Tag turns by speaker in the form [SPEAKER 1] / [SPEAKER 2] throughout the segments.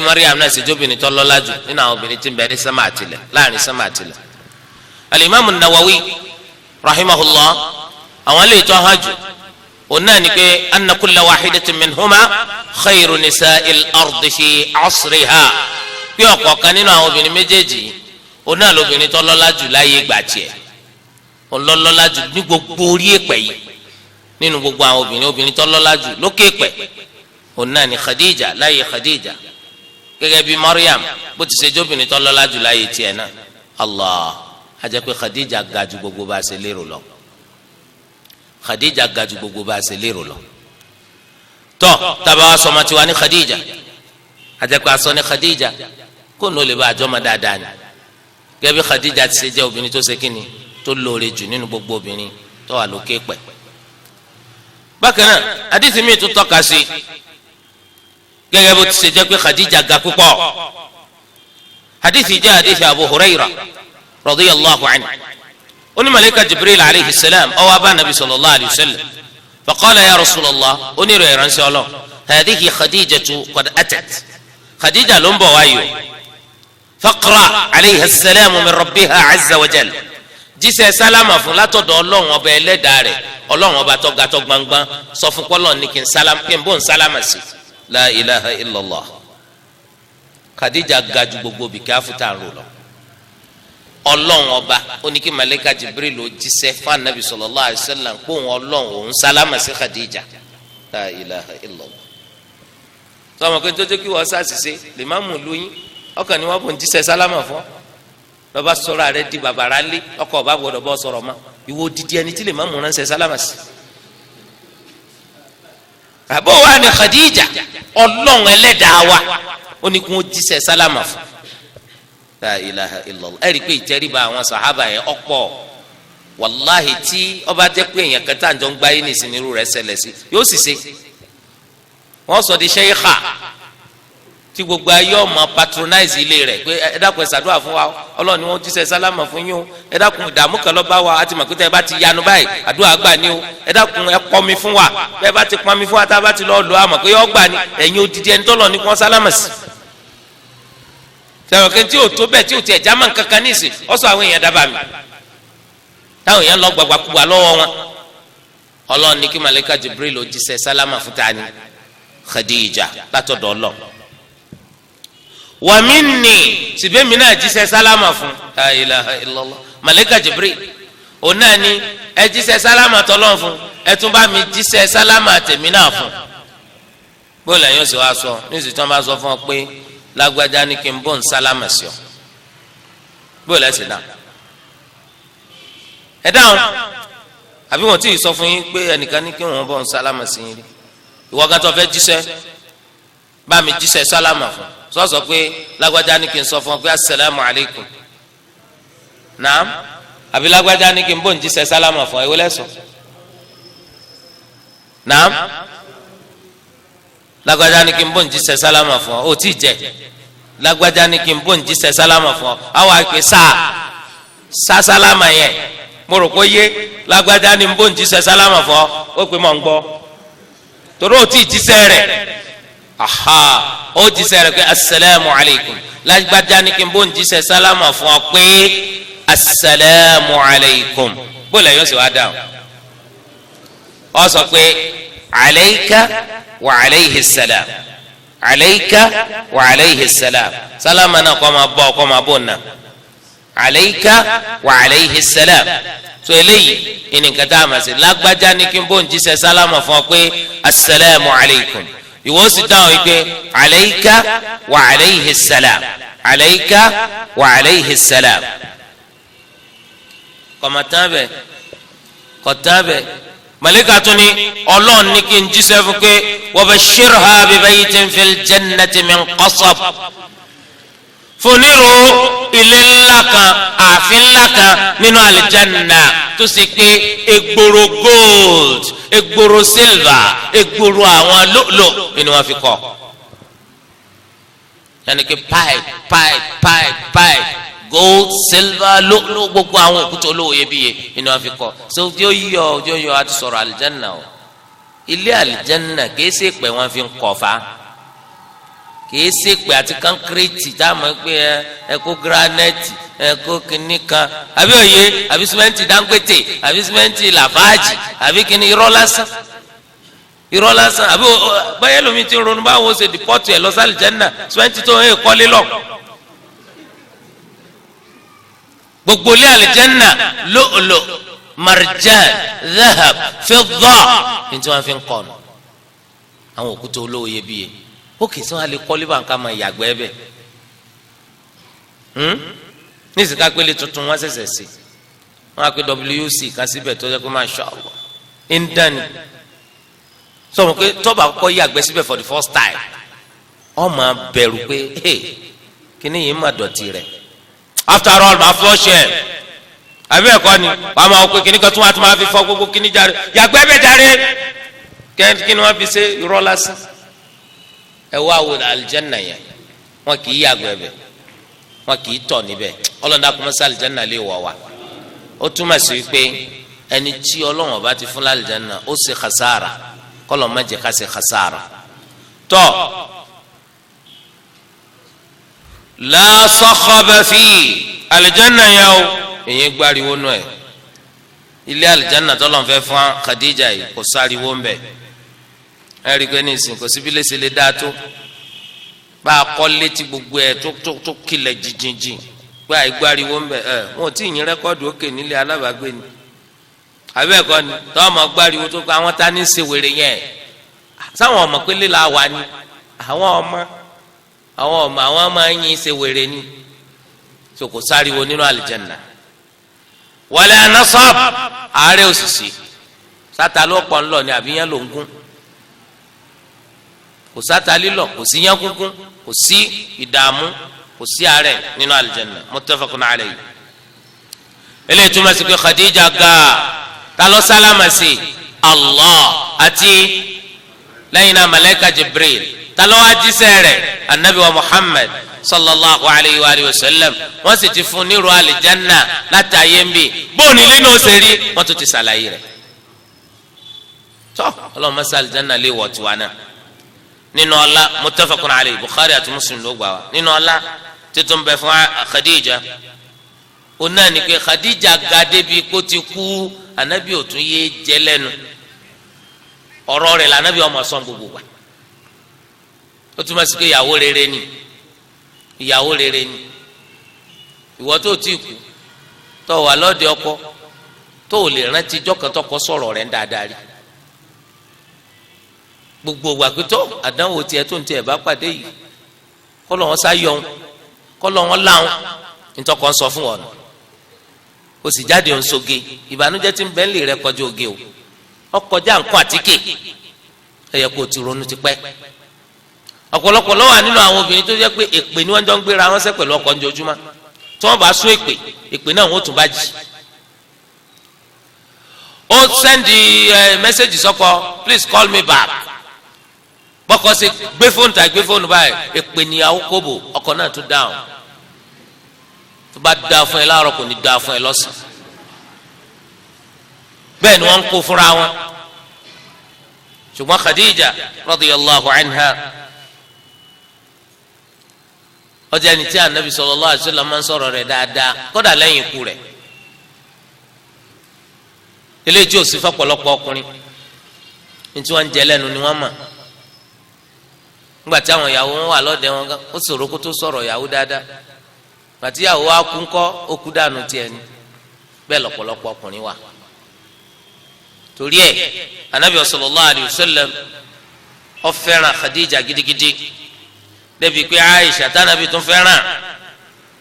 [SPEAKER 1] Maryam náà ṣèjọ́ obìnrin tó lọ́lá jù nínú àwọn obìnrin tí ń bẹ ní sánmà àtìlẹ̀ láàrin sánmà àtìlẹ̀. Al-Imam an-Nawawi rahimahullah àwọn lè tọ́ hàn jù òun náà ni pé anna kulla wahidatin minhuma khayru nisa'il ardi fi asriha bí ọ̀kọ̀ọ̀kan nínú àwọn obìnrin méjèèjì òun náà lóbìnrin tó lọ́lá jù láyé ìgbà tiẹ̀ òun lọ́lá jù ní gbogbo orí èpẹ̀ yìí nínú gbogbo àwọn obìnrin tó lọ́lá jù lókè èpẹ̀ òun náà ni Khadija láyé Khadija gẹ́gẹ́ bí Maryam bó ti ṣe jóbìnrin tó lọ́lá jù láyé tiẹ̀ náà Allah a jẹ́ pé Khadija ga jù gbogbo bá a ṣe lérò lọ Khadija ga jù gbogbo bá a ṣe lérò lọ tọ́ tàbá wa sọmọ tiwa ní Khadija a jẹ́ pé a sọ ní Khadija kó ní o lè bá àjọ ma dáadáa ni gẹ́gẹ́ bí Khadija ti ṣe jẹ́ obìnrin tó ṣe kíni tó lóore jù nínú gbogbo obìnrin tó wà lókè pẹ̀. bákan náà àdìsí mi tún tọ́ka sí gẹ́gẹ́ bó ti ṣe jẹ́ pé Khadija ga púpọ̀ àdìsí jẹ́ àdìsí Abu Hurairah radiyallahu anhu oni malaika Jibril alayhi salam ó wá bá nabi sallallahu alayhi wa sallam faqala ya rasulallah oni rẹ̀ ránṣẹ́ Ọlọ́run hadhihi Khadijatu qad atat Khadija ló ń bọ̀ wáyé o faqra alayha salamu min rabbiha azza wa jal jíṣẹ́ sálámà fún látọ̀dọ̀ Ọlọ́run ọba ẹlẹ́dàá rẹ̀ Ọlọ́run ọba tó ga tó gbangban sọ fún pọ́lọ́ ní kí n bó ń sálámà sí la ilaha illallah Khadija ga ju gbogbo bí káfíńtà ń rò lọ Ọlọ́run ọba ó ní kí malaika Jibril ló jíṣẹ́ fún anabi sallallahu alayhi wa sallam kó wọn Ọlọ́run òun sálámà sí Khadija la ilaha illallah sọmọ pé tó jẹ́ kí wọ́n ṣàṣìṣe lè má mú lóyún ọkàn ni wọ́n bò ń jíṣẹ́ sálámà fún lọ́ba sọ̀rọ̀ rẹ di bàbàrà lé ọkọ̀ ọba gbọ́dọ̀ bọ́ sọ̀rọ̀ ma ìwọ odidi ẹni tí lè má mú ránṣẹ́ sálámà sí. àbọ̀ wa ni Khadija Ọlọ́run ẹlẹ́dàá wa ó ní kí wọ́n jíṣẹ́ sálámà fún la ilaha illallah ẹ̀rí pé ìtẹríba àwọn sàhábà yẹn ọ̀pọ̀ wàláhì tí ọba jẹ́ pé èèyàn kẹta àjọ ń gbáyé nìsín irú rẹ̀ ṣẹlẹ̀ sí yóò sì ṣe wọ́n sọ di sheikha tí gbogbo ayé ọmọ patronize ilé rẹ̀ pé ẹ dákun ẹ ṣàdúrà fún wa Ọlọ́run ni wọ́n jíṣẹ́ sálámà fún yín o ẹ dákun ìdààmú kan ló bá wa àti màkútà ẹ bá ti yanu báyìí àdúrà gbà ní o ẹ dákun ẹ pọnmi fún wa bẹ́ẹ̀ bá ti pọnmi fún wa tá a bá ti lọ lọ àmọ́ pé yọ gbà ní ẹ̀yin odidi ẹni tọ́lọ̀ ní kí wọ́n sálámà sí sẹ́wọ̀n kí n tí o tó bẹ́ẹ̀ tí o tiẹ̀ jámà kankan ní ìsìn ọ sọ àwọn èèyàn dábàá mi táwọn èèyàn lọ gbàgbàkúgbà lọ́wọ́ wọn Ọlọ́run ní kí malaika Jibril ló jíṣẹ́ sálámà fún tani Khadija látọ̀dọ̀ Ọlọ́run wa minni síbẹ̀ mi náà jíṣẹ́ sálámà fún la ilaha illallah malaika Jibril òun náà ní ẹ jíṣẹ́ sálámà tọ́lọ́ fún ẹ tún bá mi jíṣẹ́ sálámà tèmi náà fún bóòlù ẹ̀yìn oṣù wa sọ ní ìsìn tí wọ́n bá sọ fún ọ pé lágbájá ní kí n bọ́ ń sálámà sí ọ bóòlù ẹ̀ sì dá ẹ dáhùn àbí wọn tí ì sọ fún yín pé ẹnìkan ní kí wọn bọ́ ń sálámà sí yín rí ìwọ kan tó fẹ́ jíṣẹ́ bá mi jíṣẹ́ sálámà fún sọ pé lágbájá ní kí n sọ fún ọ pé asalaamu alaykum naam àbí lágbájá ní kí n bọ́ ń jíṣẹ́ sálámà fún ọ ìwé lẹ́sọ̀ naam lágbájá ní kí n bọ́ ń jíṣẹ́ sálámà fún ọ ò tí ì jẹ lágbájá ní kí n bọ́ ń jíṣẹ́ sálámà fún ọ àwọn àgbẹ̀ sá sálámà yẹn mo rò pé yé lágbájá ní bọ́ ń jíṣẹ́ sálámà fún ọ ó pè mọ̀ ń gbọ́ torí ò tí ì jíṣẹ́ rẹ̀ aha ó jíṣẹ́ rẹ̀ pé asalaamu alaykum lágbájá ní kí n bọ́ ń jíṣẹ́ sálámà fún ọ pé asalaamu alaykum bó lẹ́yìn ó sì wá dáhùn ọ sọ pé alayka wa alayhi salam alayka wa alayhi salam salama náà kọ́ máa bọ̀ náà alayka wa alayhi salam so eléyìí ìnìkan tá a máa ṣe lágbájá ní kí n bó ń jíṣẹ́ sálámà fún ọ pé asalaamu alaykum ìwọ sì dáhùn yìí pé alayka wa alayhi salam alayka wa alayhi salam kọ̀mọ̀tán bẹ̀ malika tún ní Ọlọ́run ní kí n jíṣẹ́ fún pé wa bashirha bi baytin fil jannati min qasab fúnirò ilé ńlá kan ààfin ńlá kan nínú àlìjánná tó ṣe pé egboro gold egboro silver egboro àwọn lóòlò ni wọ́n fi kọ́ yẹnni pé pipe gold silver lóòlò gbogbo àwọn òkúta olówó iyebíye ni wọ́n fi kọ́ so ojú yọ àti sọ̀rọ̀ àlìjánná o ilé àlìjánná kìí ṣe pé wọ́n fi ń kọ́ fa kìí ṣe pé àti kankireti tá a mọ̀ pé ẹ kó granite ẹ kó kinní kan àbí òye àbí simenti Dangote àbí simenti Lafarge àbí kinní irọ́ lásán àbí báyẹ̀ lómi ti ronú báwo ṣe dìpọ́tù ẹ̀ lọ sí àlìjẹ́nà simenti tó ń kọ́lé lọ. gbogbo ilé àlìjẹ́nà lóòlò marjan dhahab fidda ní tí wọ́n fi ń kọ́ ọ̀nà àwọn òkúta olówó iyebíye ó kì í sọ alẹ kọ́lé bá nǹkan máa yàgbẹ́ bẹ́ẹ̀ ní ìsìnká pélé tuntun wọ́n ṣẹ̀ṣẹ̀ sí wọ́n á pé WC kan síbẹ̀ tó yẹ kó masha Allah ń dání sọ̀rọ̀ pé tọ́ba kọ́ yàgbẹ́ síbẹ̀ for the first time wọ́n máa bẹ̀rù pé kíní yìí má dọ̀tí rẹ̀ after all máa flush ẹ̀ àbí ẹ̀kọ́ ni wàá máa wọ pé kíní kan tún wá tún máa fi fọ gbogbo kíní járe yàgbẹ́ bẹ́ẹ̀ járe kí ni wọ́n fi ṣe irọ́ lásán ẹ wá wo alìjẹ́nà yẹn wọn kì í yàgbẹ́ bẹ̀ wọn kì í tọ̀ níbẹ̀ ọlọ́dà kò mọ́ sí alìjẹ́nà lè wọ̀ wá ó túmọ̀ sí pé ẹni tí ọlọ́wọ́n bá ti fún lálìjẹ́nà ó ṣe khasara kọ́lọ́ má jẹ́ ká ṣe khasara tọ́ la sakhaba fi alìjẹ́nà yẹn o èyí gbáriwo nù ẹ̀ ilé alìjẹ́nà tọ́lọ́ fẹ́ fún Khadija yìí kò sáriwo ń bẹ̀ ẹ̀rí pé ní ìsìn kò síbi léṣe lè dáa tó bá a kọ́ létí gbogbo ẹ̀ tó kilẹ̀ jìjìnjìn pé àìgbáriwo ń bẹ̀ wọn ò tí ì yín rẹ́kọ́ọ̀dù òkè nílé alábàágbé ni àbẹ́ẹ̀kọ́ ni tọ́wọ́ gbáriwo tó pé àwọn tá ní ṣe wèrè yẹn sáwọn ọmọ pé lè la wà ní àwọn ọmọ àwọn máa ń yín ṣe wèrè ni so kò sáriwo nínú àlìjẹ́nà wala nasab ààrẹ òṣìṣì sátà ló pọ̀ ńlọ ni àbíyàn ló ń gún kò sáta lílọ kò sí yán gúngún kò sí ìdààmú kò sí àárẹ̀ nínú aljanna muttafaqun alayhi. eléyìí túmọ̀ sí pé Khadija ga ta ló sálámà sí Allah àti lẹ́yìn náà malayika Jibril ta ló wá jíṣẹ́ rẹ̀ anabi wa Muhammad sallallahu alayhi wa sallam wọ́n sì ti fún nírú aljanna láti ayé ń bì bóòní nínú òsèré wọ́n tún ti sàlàyé rẹ̀ tọ́ ọlọ́run mọ́sá aljanna lè wọ̀ tiwa náà nínú ọlá muttafaqun alayhi Bukhari àti Muslim ló gbà wá nínú ọlá títún bẹ fún Khadija ó náà ní pé Khadija ga débi kó ti kú anabi ò tún yé jẹ lẹ́nu ọ̀rọ̀ rẹ̀ lànàbí ọmọ sọ́n gbogbo wa ó túmọ̀ sí pé ìyàwó rere ni ìwọ tó ti kú tó wà lọ́dẹ ọkọ tó lè rántí jọ́kàntọ́kọ sọ̀rọ̀ rẹ̀ ń dáadáa rí gbogbo wàkútọ àdánwò tiẹ̀ tó ń tiẹ̀ bá pàdé yìí kọlọ wọn sáyọ kọlọ wọn láwọn ntọkọ sọ fún wọn o sì jáde ń soge ìbànújẹ́ tí ń bẹ ńlẹ rẹ kọjá oge o ọkọjá nǹkan àtíkè ẹyẹ kò ti ronú tipẹ́ ọ̀pọ̀lọpọ̀ ló wà nínú àwọn obìnrin tó jẹ́ pé èpè ni wọ́n jọ ń gbéra wọn ṣe pẹ̀lú ọkọ ojoojúmọ́ tí wọ́n bá sún èpè náà wọ́n tún bá jì ó sẹ́ndì mẹ́sẹ̀gì sọ́kọ please call me back bọ́kọ sí gbé fóònù tàbí gbé fóònù báyìí èpè níyàwó kóbò ọkọ náà tún dáhùn tó bá dáa fún ẹ láàárọ̀ kò ní dáa fún ẹ lọ́sàn bẹ́ẹ̀ ni wọ́n ń kó fúnra wọn ṣùgbọ́n Khadija radiyallahu anha ọjà ẹni tí anabi sallallahu alaihi wasallam máa ń sọ̀rọ̀ rẹ̀ dáadáa kódà lẹ́yìn ikú rẹ̀ eléyìí tí ò sí fọ́pọ̀lọpọ̀ ọkùnrin ní tí wọ́n ń jẹ lẹ́nu ni wọ́n mọ̀ nígbà tí àwọn ìyàwó wọn wà lọ́dẹ wọn gan ó ṣòro kó tó sọ̀rọ̀ ìyàwó dáadáa nígbà tí ìyàwó wa kú ńkọ́ ó kú dànù tiẹ̀ ni bẹ́ẹ̀ lọ́pọ̀lọpọ̀ ọkùnrin wà torí ẹ̀ anabi sallallahu alaihi wasallam ó fẹ́ràn Khadija gidigidi débi pé Aisha tánàbí tún fẹ́ràn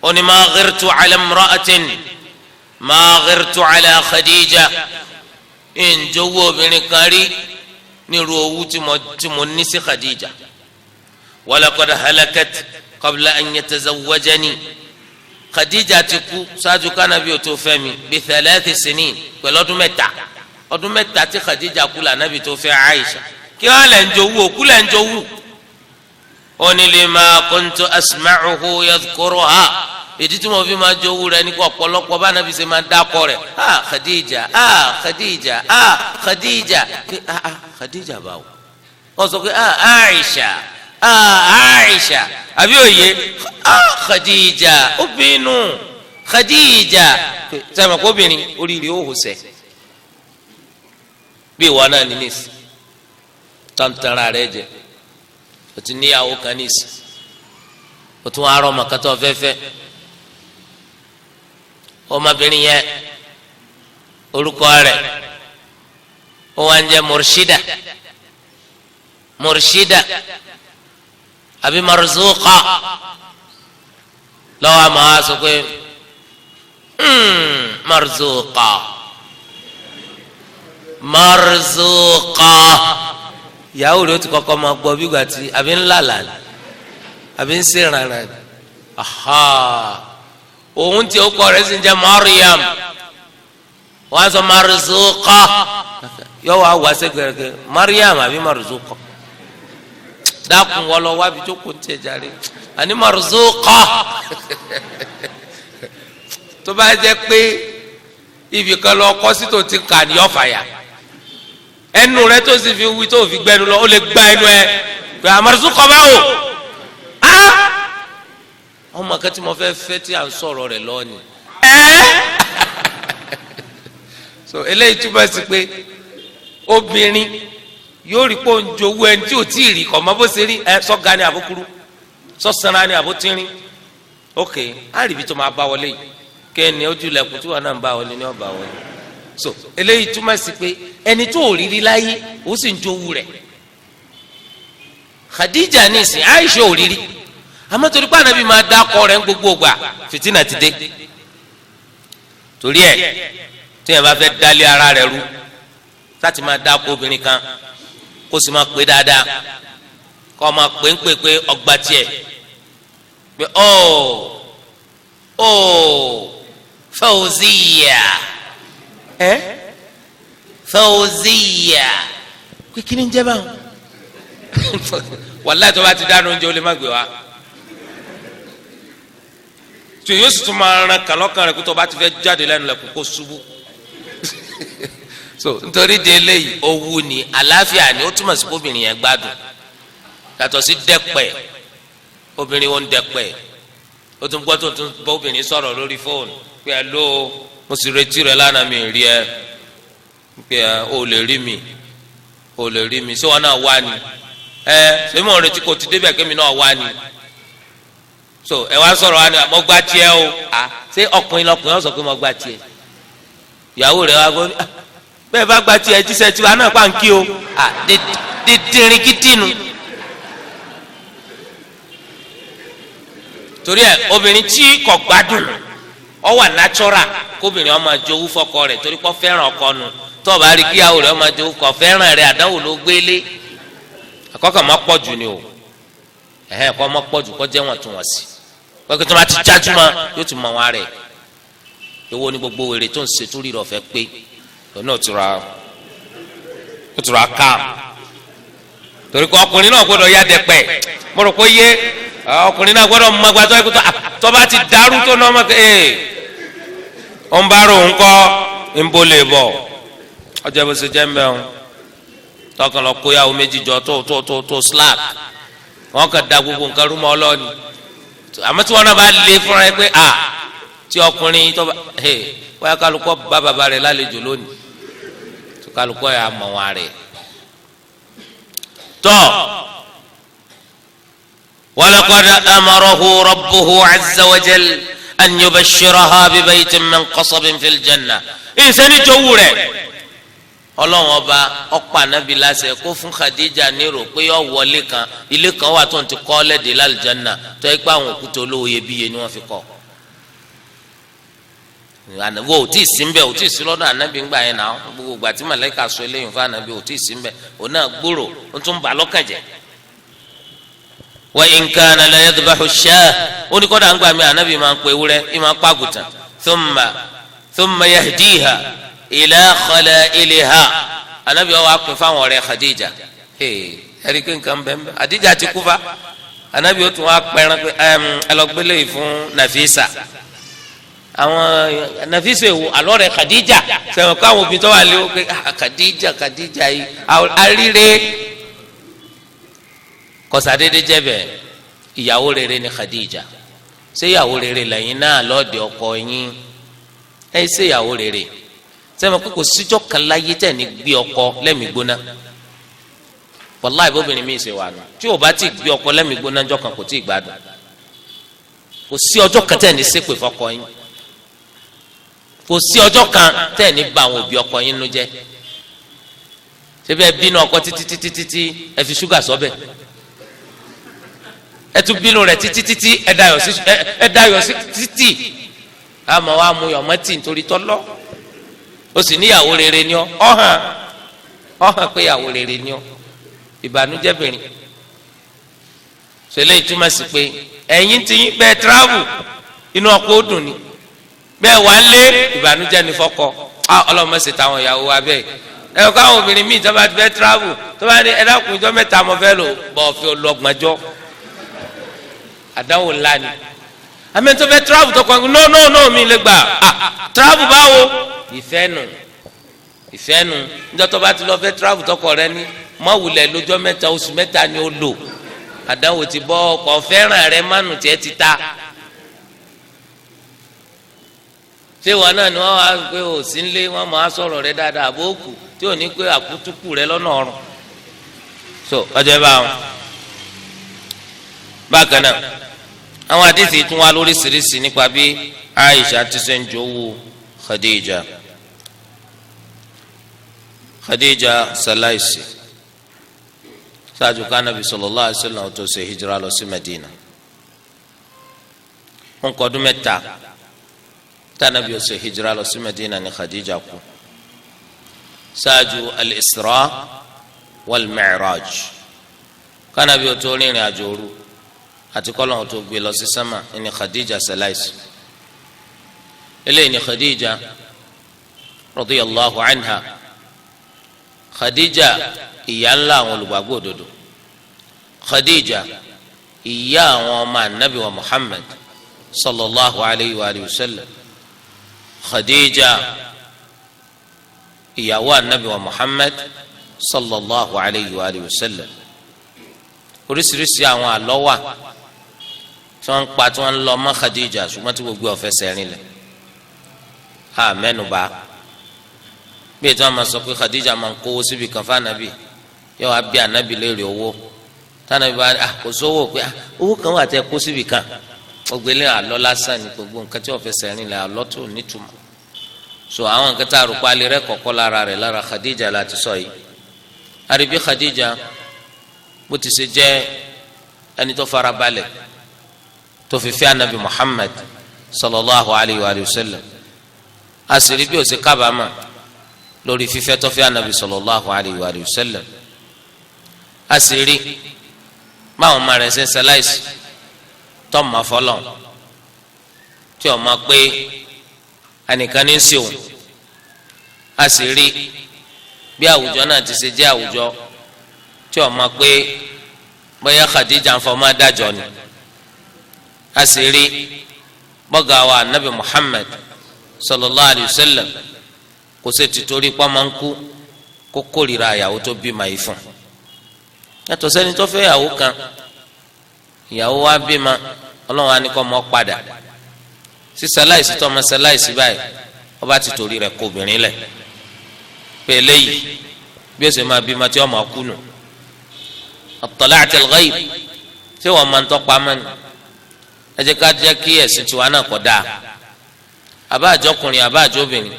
[SPEAKER 1] ó ní ma ghirtu ala imra'atin ma ghirtu ala Khadija ìjọwọ́ obìnrin kan rí nírú owó tí mo ní sí Khadija walaqad halakat qabla an yatazawwajani Khadija ti kú ṣáájú kánábì ó tó fẹ́ mi bi 3 sinin pẹ̀lú ọdún mẹ́ta tí Khadija kú lànàbì tó fẹ́ Aisha kí wọ́n lẹ́ ń jowú òkú lẹ́ ń jowú ó ní lima kuntu asma'uhu yadhkuruha ìdí tí mo fi máa jowú rẹ ní kó ọ̀pọ̀lọpọ̀ bá nàbì ṣe máa dákọ rẹ Khadija Khadija Khadija Khadija báwo wọ́n sọ pé Aisha Aisha àbí òye Khadija obìnrin Khadija sẹ́mi kó obìnrin oríire ó hùsẹ̀ bí ìwọ náà ní nísì tọ́ntara rẹ jẹ o ti níyàwó kan nísì o tún arọ mọ̀kátọ́ fẹ́fẹ́ ọmọbìnrin yẹn orúkọ rẹ̀ ó wá ń jẹ́ Murshida àbí Marzuqa lọ́wọ́ àmọ́ wa sọ pé Marzuqa ìyàwó rẹ̀ ó ti kọ́kọ́ máa gbọ́ bí gbàtí àbí ńlá lànà àbí ń ṣèrànà òun tí ó kọ́ rẹ̀ sì ń jẹ́ Maryam wọ́n á sọ Marzuqa yóò wá wá sí gẹ́gẹ́ Maryam àbí Marzuqa dákun wọlọ wábi tó kò ń tẹ̀ jáde àní Marzuqa tó bá jẹ́ pé ibì kan lọ kọ́ sí tó ti kà ní ọ̀fàyà ẹnu rẹ tó sì fi wí tó fi gbẹnu lọ ó lè gba ẹnu ẹ pé Marzuqa báwo ọmọ kan tí mo fẹ́ tí à ń sọ̀rọ̀ rẹ̀ lọ́ọ̀ni so eléyìí túbọ̀ sí pé obìnrin yóò rí pé ó ń jowó ẹni tí ò tí ì rí kọ́ mọ́ bó ṣe rí sọ́ga ni àbókúrú sọ́sanra ni àbótínrín ok àríbi tó máa bá wọlé yìí kẹ́ni ojú ilẹ̀kùn tí wọn náà ń bá wọlé ní ọba wọlé so eléyìí túmọ̀ sí pé ẹni tó ò rírí láyé ó sì ń jowó rẹ̀ Khadija ní ìsìn Aisha ò rírí àmọ́ torí pé Ànábì máa dákọ rẹ̀ ń gbogbo ògbà fìtínà ti dé torí ẹ̀ tí yẹn bá fẹ́ dálé ara rẹ̀ rú láti máa dákọ obìnrin kan kó sì máa pè dáadáa kó máa pè ń pè pé ọgbà tiẹ̀ pé Fawziya pé kí ni ń jẹ́ báwọn wàláhì tó bá ti dáná oúnjẹ ó lè má gbé wa tí yóò sì tún máa ran kàlọ́kàn rẹ̀ kó tó bá ti fẹ́ jáde lẹ́nu lẹ́kùn kó ṣubú so nítorí de eléyìí owó ni àlàáfíà ni ó túmọ̀ sí kóbìnrin yẹn gbádùn yàtọ̀ sí dẹ́pẹ̀ obìnrin wọn dẹ́pẹ̀ ó tún gbọ́ tó tún bọ́ obìnrin sọ̀rọ̀ lórí fóònù pé ẹ ló mo sì retí rẹ lánàá mi rí ẹ pé o lè rí mi ṣé wọn náà wá ni ṣé mo retí kò ti débẹ̀ kémi náà wá ni so ẹ wá sọ̀rọ̀ wa ni mo gbá tiẹ̀ o ṣé ọkùnrin lọkùnrin ọ̀sọ̀ pé mo gbá tiẹ̀ ìyàwó rẹ̀ wá gbọ́ bẹ́ẹ̀ bá gbá tiẹ̀ jíṣẹ́ tiwa náà pàǹkì o dídìrín kìtìnù torí ẹ obìnrin tí kò gbádùn ọ wà natural kóbìnrin ọmọ jowú fọ́kọ rẹ̀ torí kò fẹ́ràn ọkọ nu tó o bá rí kíyàwó rẹ̀ ọmọ jowú kò fẹ́ràn rẹ̀ àdánwò ló gbélé àkọ́kọ́ má pọ̀ jù ni o kọ́ má pọ̀ jù kọ́ jẹ́ wọn tún wọ́n sí pé tó bá ti jájú mọ́ yóò ti mọ̀ wọn rẹ̀ èwo ni gbogbo wèrè tó ń ṣe tó rí rọ̀ fẹ́ pé òun náà tura ká torí kọ́ ọkùnrin náà gbọ́dọ̀ yá dẹ́pẹ́ mo rò pé yé ọkùnrin náà gbọ́dọ̀ mọ agbátọ́ ẹ̀kú tó bá ti dàrú tó náà mọ̀ ọ ń bá rò ń kọ́ ń bó lè bọ̀ ọjọ́ bó ṣe jẹ́ ń bẹ̀ ọ́n tọkàn lọ kó yàwó méjì jọ tó slack wọn kàn da gbogbo nǹkan rúmọ ọlọ́ọ̀ni àmọ́ tí wọn náà bá lé fúnra ẹ pé tí ọkùnrin tó bá wáyà kálukọ́ bá bàbá rẹ̀ lálejò lónìí tó kálukọ́ yà mọ̀ wọn rẹ̀ tọ́. ولقد أمره ربه عز وجل أن يبشرها ببيت من قصب في الجنة إنسان جوره Ọlọ́run ọba ọ̀pá Ànábì láṣẹ kó fún Khadija nírò pé yọ wọlé kan ilé kan wà tó ń ti kọ́ lẹ́dẹ̀ lálùjánnà tó yẹ pé àwọn òkúta olówó iyebíye ni wọ́n fi kọ́ Ànábì ò tí ì sí mbẹ́ ò tí ì sí lọ́dọ̀ Ànábì ńgbà yẹn náà gbogbo ìgbà tí màlẹ́kà sọ eléyìí fún Ànábì ò tí ì sí mbẹ́ òun náà gbúrò ó tún bà lọ́kàn jẹ́ wa in kana la yadhbahu ash-shah ó ní kọ́dà ńgbà mi Ànábì máa ń pe ewúrẹ́ ì máa ń pa àgùntàn thumma yahdiha ila khala'ilha Ànábì wa pín fáwọn ọ̀rẹ́ Khadija ẹ̀rí pé nǹkan bẹ́ẹ̀ bẹ́ẹ̀ Khadija ti kú fa Ànábì ó tún wá pẹ́ran pé ẹ lọ gbélé yìí fún Nafisa àwọn Nafisa èwo àlọ́ rẹ̀ Khadija sẹ́wọ̀n káwọn obìnrin tó wà lé o pé Khadija yìí àríre kọsàdédé jẹbẹ ìyàwó rere ni Khadija ṣé ìyàwó rere lẹ́yìn náà lọ́ọ̀dẹ̀ ọkọ yín ẹ ṣe ìyàwó rere sẹ́mi kókò síjọ́ kan láyé tẹ̀ ní gbé ọkọ lẹ́mìí gbóná wàláì bóbìnrin mi ṣe wà nù tí o bá ti gbé ọkọ lẹ́mìí gbóná ọjọ́ kan kò tí ì gbádùn kò sí ọjọ́ kan tẹ̀ ní ṣépè fọkọ yín kò sí ọjọ́ kan tẹ̀ ní bà àwọn òbí ọkọ yín nú jẹ́ ṣé bẹ́ẹ̀ bínú ọkọ títí ẹ fi ṣúgà sọ́bẹ̀ ẹ tún bínú rẹ̀ títí ẹ dayọ̀ sí títì àmọ́ wa mú yọ̀mọ́ tì nítorí tọ́lọ́ o sì níyàwó rere ni ọ hàn pé ìyàwó rere ni ọ ìbànújẹ́ bìnrin ṣẹlẹ̀ ìtumọ̀ sí pé ẹ̀yin ti yín bẹ́ẹ̀ travel inú ọkọ̀ ó dùn ni bẹ́ẹ̀ wà lé ìbànújẹ́ ní fọ́kọ ọlọ́mọ ṣe táwọn ìyàwó wa bẹ́ẹ̀ ẹ kọ́ àwọn obìnrin míì tó bá ti fẹ́ travel tó bá ní ẹ dákun ìjọ mẹ́ta mo fẹ́ lò bọ́ fi ọlọ́gbọ́njọ́ àdánwò ńlá ni àmì tó fẹ́ travel tó kọ́ no mi lè gbà travel báwo ìfẹ́ nù níjọ́ tó bá ti lọ fẹ́ travel tọkọ rẹ ní mọ́wulẹ̀ lójọ́ mẹ́ta oṣù mẹ́ta ni ó lò àdánwò ti bọ́ ọkọ̀ fẹ́ràn rẹ mánu tiẹ̀ ti ta ṣé wọn náà ni wọn wá pé ò sí ń lé wọn máa sọ̀rọ̀ rẹ dáadáa àbókù tí ò ní pé àkútúkù rẹ lọ́nà ọ̀run so ọjọ́ bá wọn. bákan náà àwọn àdìsí tún wá lóríṣiríṣi nípa bí Aisha ti ṣe ń jowó Khadija salaisi ṣáájú kánábì sallallahu alaihi wasallam tó ṣe hijira lọ sí Medina ń kọdún mẹ́ta tànàbí ó ṣe hijira lọ sí Medina ní Khadija kú ṣáájú al-Isra wal-Mi'raj kánábì ó tó rìnrìn àjò òru àti kọ́lọ́n tó gbé lọ sí sámà ní Khadija salaisi eléyìí ní Khadija radiyallahu anha Khadija ìyá ńlá àwọn olùgbàgbọ́ òdodo Khadija ìyá àwọn ọmọ anabi wa Muhammad sallallahu alayhi wa sallam Khadija ìyàwó anabi wa Muhammad sallallahu alayhi wa sallam oríṣiríṣi àwọn àlọ́ wà tí wọ́n ń pa tí wọ́n ń lọ mọ́ Khadija ṣùgbọ́n tí gbogbo ọ̀fẹ́ sẹ́rin lẹ̀ ha mẹ́nuba bí ètò àmà sọ pé Khadija máa ń kówó síbi kan fún anabi yóò wá bí anabi léèrè owó tànàbí bá kò sówó pé owó kan wà tẹ kó síbi kan ọgbẹlẹ àlọ lásán ní gbogbo nǹkan tí wọ́n fẹ́ sẹ́rin lẹ̀ àlọ́ tó nítumọ̀ so àwọn nǹkan tá a rò pa alẹ́ rẹ kọ̀kọ́ lára rẹ̀ lára Khadija láti sọ yìí àríbí Khadija bó ti ṣe jẹ́ ẹni tó farabalẹ̀ tó fi fẹ́ anabi Muhammad sallallahu alayhi wa sallam àṣírí bí ó ṣe kábàámà lórí fífẹ́ tó fẹ́ anabi sallallahu alayhi wa sallam àṣírí báwọn ọmọ rẹ̀ ṣe ń ṣaláìsì tó ma fọlọ́ tí ó ma pé ẹnìkan ní í ṣe òun àṣírí bí àwùjọ náà ti ṣe jẹ́ àwùjọ tí ó ma pé bóyá Khadija ń fọmọ adájọ́ ni àṣírí bọ́gà wa anabi Muhammad sallallahu alayhi wa sallam kò sí títorí pọ́ máa ń kú kó kórìíra ìyàwó tó bí màá yìí fún yàtọ̀ sẹ́ni tó fẹ́ ìyàwó kan ìyàwó wa bí ma ọlọ́run á ní kọ́ mọ́ padà sí sàláìsì tó ọmọ sàláìsì báyìí ọba ti torí rẹ̀ kó obìnrin lẹ̀ pé eléyìí bí ó sì máa bí ma tí ọmọ kú nù at-tala'atil ghaib tí wọ́n máa ń tọ́ pamọ́ ni ẹ jẹ́ ká jẹ́ kí ẹ̀sìn tiwa náà kọ́ dáa àbáàjọkùnrin àbáàjọbìnrin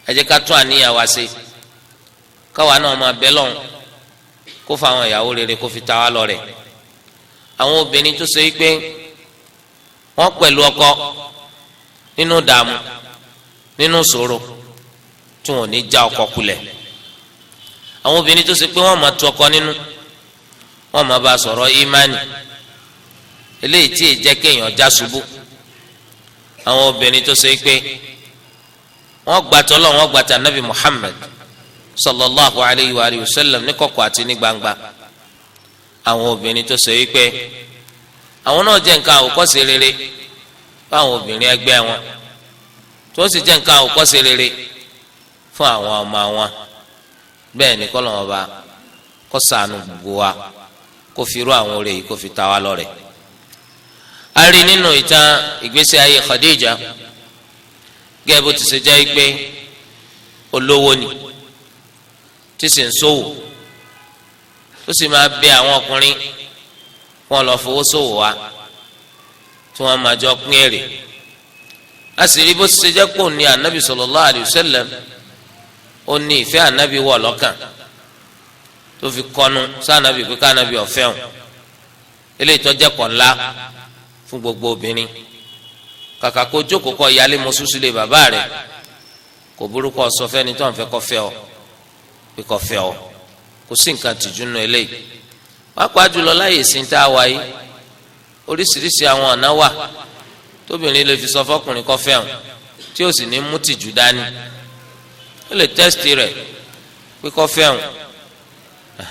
[SPEAKER 1] ẹ jẹ́ ká tún àníyàn wa ṣe káwa náà máa bẹ lọ́hùn kó fa àwọn ìyàwó rere kó fi ta wá lọ́rẹ àwọn obìnrin tó ṣe é pé wọ́n pẹ̀lú ọkọ nínú dààmú nínú ṣòro tí wọ́n ò ní já ọkọ kulẹ̀ àwọn obìnrin tó ṣe pé wọ́n máa tu ọkọ nínú wọ́n máa bá a sọ̀rọ̀ ìmánì eléyìí tí ì jẹ́ kéèyàn já ṣubú àwọn obìnrin tó ṣe é pé wọ́n gbàtọ́ lọ́wọ́ wọ́n gbàtà nabi Muhammad sallallahu alayhi wa sallam ní kọ̀kọ̀ àti ní gbangba àwọn obìnrin tó ṣe wípé àwọn náà jẹ́ nǹkan àwòkọ́ṣe rere fún àwọn obìnrin ẹgbẹ́ wọn tó sì jẹ́ nǹkan àwòkọ́ṣe rere fún àwọn ọmọ wọn bẹ́ẹ̀ ni kọ́lọ́wọ́n bá kó ṣàánú gbogbo wa kó fi rú àwọn oore yìí kó fi ta wá lọ́rẹ. a rí nínú ìtàn ìgbésí ayé Khadija gẹ́gẹ́ bó ti ṣe jẹ́ pé olówó ni tí sì ń ṣòwò tó sì máa bẹ àwọn ọkùnrin wọn lọ fowó ṣòwò wa tí wọ́n máa jọ pín èrè. a sì rí bó ti ṣe jẹ́ pò ní anabi sallallahu alayhi wa sallam ó ní ìfẹ́ anabi wọ̀ lọ́kàn tó fi kọnu sànàbì pé kánabi ọ̀fẹ́ hàn eléyìí tó jẹ́ kọ̀ ńlá fún gbogbo obìnrin. kàkà kó jókòó kọ ìyálé mọ́súsú lé bàbá rẹ̀ kò burúkọ sọ fẹ́ni tó ń fẹ́ kọ́ fẹ́ ọ pé kọ́ fẹ́ ọ kò sí nǹkan tìjú nù eléyìí. pàápàá jùlọ láyè sí tá a wà yìí oríṣiríṣi àwọn ọ̀nà wà tóbìnrin lè fi sọ fọkùnrin kọ́ fẹ́ hàn tí ó sì ní mú tìjú dání. ó lè tẹ́sítì rẹ̀ pé kọ́ fẹ́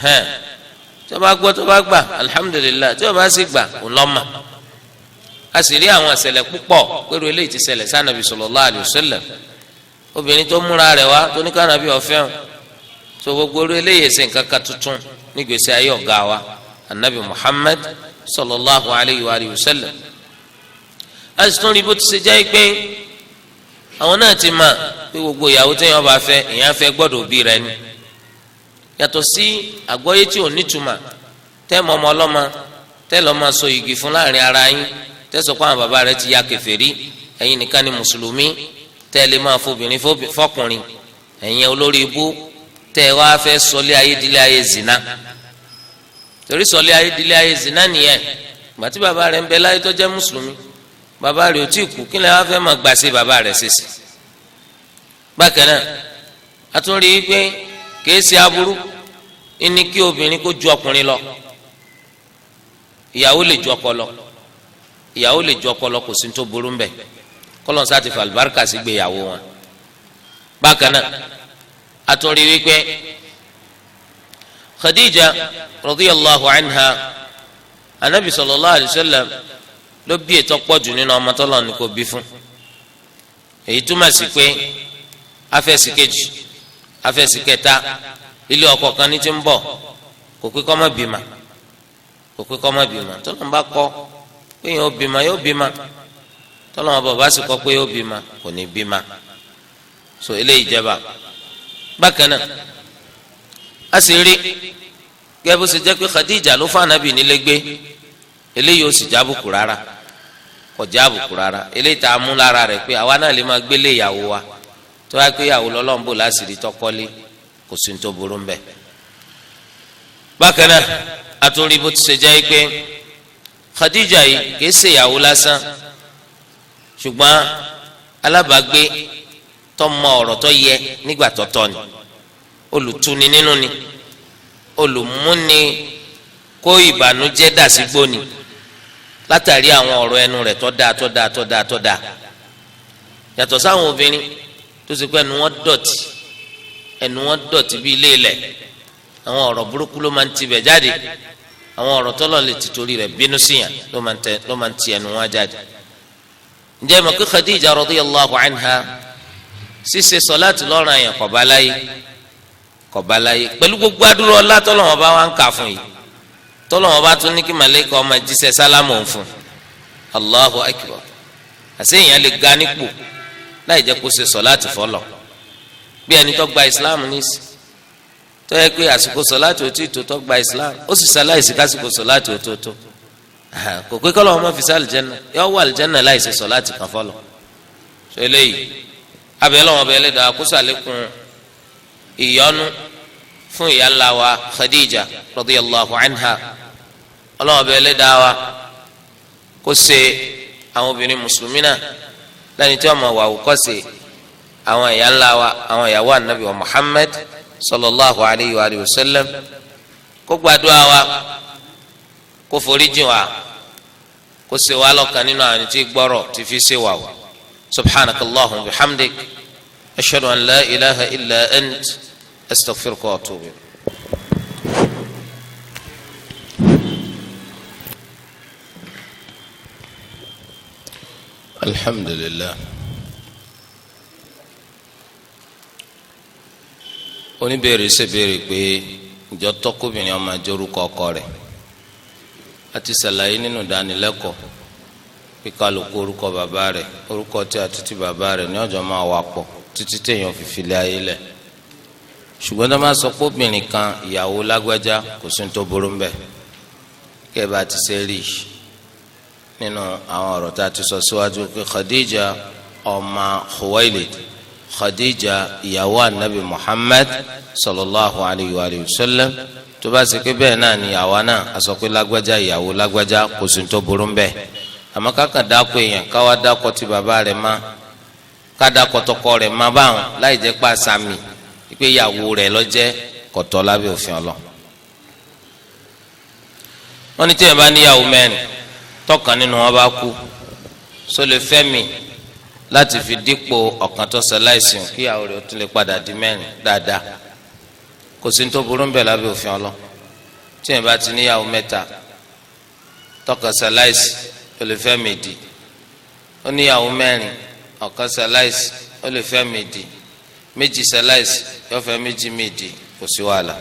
[SPEAKER 1] hàn tí wọ́n bá gbọ́ tó bá gbà alihamudulilayi tí wọ́n bá sì gbà ó lọ́mà. a sì rí àwọn ìṣẹ̀lẹ̀ púpọ̀ pẹ̀lú eléyìí ti ṣẹlẹ̀ sànàbì sallallahu alayhi wa sallam. obìnrin tó múra rẹ̀ wá tó ní kánabi ọ̀fẹ́ hàn tó gbogbo orí eléyìí ṣe nǹkan kan tuntun nígbèsè ayé ọ̀gá wa anabi Muhammad sallallahu alayhi wa sallam. a sì tún rí bó ti ṣe jẹ́ pé àwọn náà ti mọ̀ pé gbogbo ìyàwó téèyàn bá fẹ́ èèyàn fẹ́ gbọ́dọ̀ òbí rẹ̀ ni. yàtọ̀ sí àgbọ́yé tí ò nítumọ̀ tẹ́ mọ ọmọ ọlọ́mọ tẹ́ lọ́ máa so igi fún láàrin ara yín tẹ́ sọ pé àwọn bàbá rẹ̀ ti ya kèfèrí ẹ̀yin nìkan ni mùsùlùmí tẹ́ lè máa fobìnrin fọkùnrin ẹ̀yin olórí ibú tẹ́ wá fẹ́ sọlé ayé dilé ayé zina torí sọlé ayé dilé ayé zina nìyẹn gbàtí bàbá rẹ̀ ń bẹ láyé tó jẹ́ mùsùlùmí bàbá rẹ̀ ò tí ì kú kí lè wá fẹ́ máa gbà sí bàbá rẹ̀ ṣèṣì. bákan náà a tún rí i pé kìí ṣe aburú ní kí obìnrin kó ju ọkùnrin lọ ìyàwó lè ju ọkọ lọ ìyàwó lè ju ọkọ lọ kò sí tó burú mbẹ kọlọn sáà ti fa àlùbáríkà sí gbéyàwó wọn. bákan náà a tún rí i wípé Khadija radiyallahu anha anabi sallallahu alayhi wa sallam ló bí ètò pọ̀jù nínú ọmọ tọ́lọ̀ ní kò bí fún. èyí túmọ̀ sí pé afẹ́sí kejì afẹ́sí kẹta ilé ọkọ kan ní ti ń bọ̀ kò pé kọ́ mọ́ bímọ kò pé kọ́ mọ́ bímọ tọ́lọ̀ ń bá kọ́ pé yóò bímọ yóò bímọ tọ́lọ̀ wọn bọ̀ bá sì kọ́ pé yóò bímọ kò ní bímọ. so eléyìí jẹba. bákan náà a sì rí gẹ́gẹ́ bó ṣe jẹ́ pé Khadija ló fún anabi nílé gbé eléyìí ó sì jábùkù rárá kò jábùkù rárá eléyìí tá a mú lára rẹ̀ pé àwa náà lè máa gbélé ìyàwó wa tó wá pé ìyàwó lọ́lọ́mbò láṣìírí tọ́kọ́lé kò sí ní tó burú ń bẹ̀. bákan náà àtúndì bó ti ṣe jẹ́ pé Khadija yìí kìí ṣe ìyàwó lásán ṣùgbọ́n alábàágbé tó mọ ọ̀rọ̀ tó yẹ nígbà tó tọ́ ni olùtuni nínú ni olùmúni kó ìbànújẹ́ dà sí gbóni látàrí àwọn ọ̀rọ̀ ẹnu rẹ̀ tó dáa tó dáa tó dáa tó dáa yàtọ̀ sáwọn obìnrin tó ṣe pé ẹnu wọn dọ̀tí bí ilé ilẹ̀ àwọn ọ̀rọ̀ burúkú ló máa ń tibẹ̀ jáde àwọn ọ̀rọ̀ tọ́lọ̀ lè ti torí rẹ̀ bínú síyàn ló máa ń ti ẹnu wọn jáde. ǹjẹ́ ìmọ̀ kí Khadija radiyallahu anha ṣíṣe sọ̀láàtì lọ́rùn àyàn kọ̀báláyé pẹ̀lú gbogbo adúrò ọlá tọ́lọ̀ wọn bá wá ń kà fún yìí tọ́lọ̀ wọn bá tún ní kí màlẹ́kà ọmọ jíṣẹ́ sálámù fún Allahu akbar àṣeyàn lè ga nípò láì jẹ́ kó ṣe sọ̀láàtì fọlọ̀ bí ẹni tó gba ìsìláàmù níìsì tó yẹ pé àsìkò sọ̀láàtì òtí tó tó gba ìsìláàmù ó sì ṣaláìsí kásìkò sọ̀láàtì òtótó kò pé kọ́lọ́ wọn fi sí àlìjẹ́nà yọ wọ àlìjẹ́nà láì ṣe sọ̀láàtì kan fọlọ̀ ṣe eléyìí abẹ́lẹ́ wọn bẹ́ẹ̀ lẹ́dàá kó sàlékún ìyọ́nú fún ìyá ńlá wa Khadija radiyallahu anha ọlọ́wọ́n bẹ́ẹ̀ lẹ́dàá wa kó ṣe àwọn obìnrin mùsùlùmí náà lẹ́ni tí wọ́n mọ̀ wà wùkọ́sì àwọn ìyá ńlá wa àwọn ìyàwó ànábì wa Muhammad sallallahu alayhi wa sallam kó gbàdúrà wa kó foríjìn wa kó ṣe wa lọ́kàn nínú àwọn tí gbọ́rọ̀ tí fi ṣe wà wò subhanakallahumma bihamdik ashhadu an la ilaha illa ant astaghfiruka wa atubu ilayk.
[SPEAKER 2] alhamdulillah oníbèrè ṣe béèrè pé ìjọ tọkùnrin ọmọ àjọrúkọ ọkọ rẹ̀
[SPEAKER 1] àti sàlàyé nínú ìdánilẹ́kọ̀ọ́ pé kálukú orúkọ bàbá rẹ̀ orúkọ tí àti ti bàbá rẹ̀ ní ọjọ́ máa wà pọ̀ títí téèyàn fi filẹ̀ ayé lẹ̀ ṣùgbọ́n tó máa sọ pé obìnrin kan ìyàwó lágbájá kò sí tó burú ń bẹ̀ kẹ́ bá ti ṣe rí nínú àwọn ọ̀rọ̀ tá a ti sọ síwájú pé Khadija ọmọ Khuwailid Khadija ìyàwó anabi Muhammad sallallahu alayhi wa sallam tó bá ṣe pé bẹ́ẹ̀ náà ni àwa náà a sọ pé lágbájá ìyàwó lágbájá kò sí tó burú ń bẹ̀ àmọ́ kákan dáko èèyàn káwá dáko ti bàbá rẹ̀ má ká dáko tọkọ rẹ̀ má báwọn láì jẹ́ pa sami pé ìyàwó rẹ̀ lọ́jẹ́ kọ̀tọ́ lábẹ́ òfin ọlọ́ wọ́n ní tí yẹn bá níyàwó mẹ́rin tọkàn nínú wọn bá kú só lè fẹ́ mi láti fi dípò ọ̀kan tó ṣaláìsí kí ìyàwó rẹ̀ ó tún lè padà di mẹ́rin dáadáa kò sí tó burú ń bẹ̀ lábẹ́ òfin ọlọ́ tí yẹn bá ti níyàwó mẹ́ta tọkàn ṣaláìsí ó lè fẹ́ mi di ó níyàwó mẹ́rin ọ̀kan ṣaláìsí ó lè fẹ́ mi di méjì ṣaláìsí yóò fẹ́ méjì mi di kò sí wàhálà.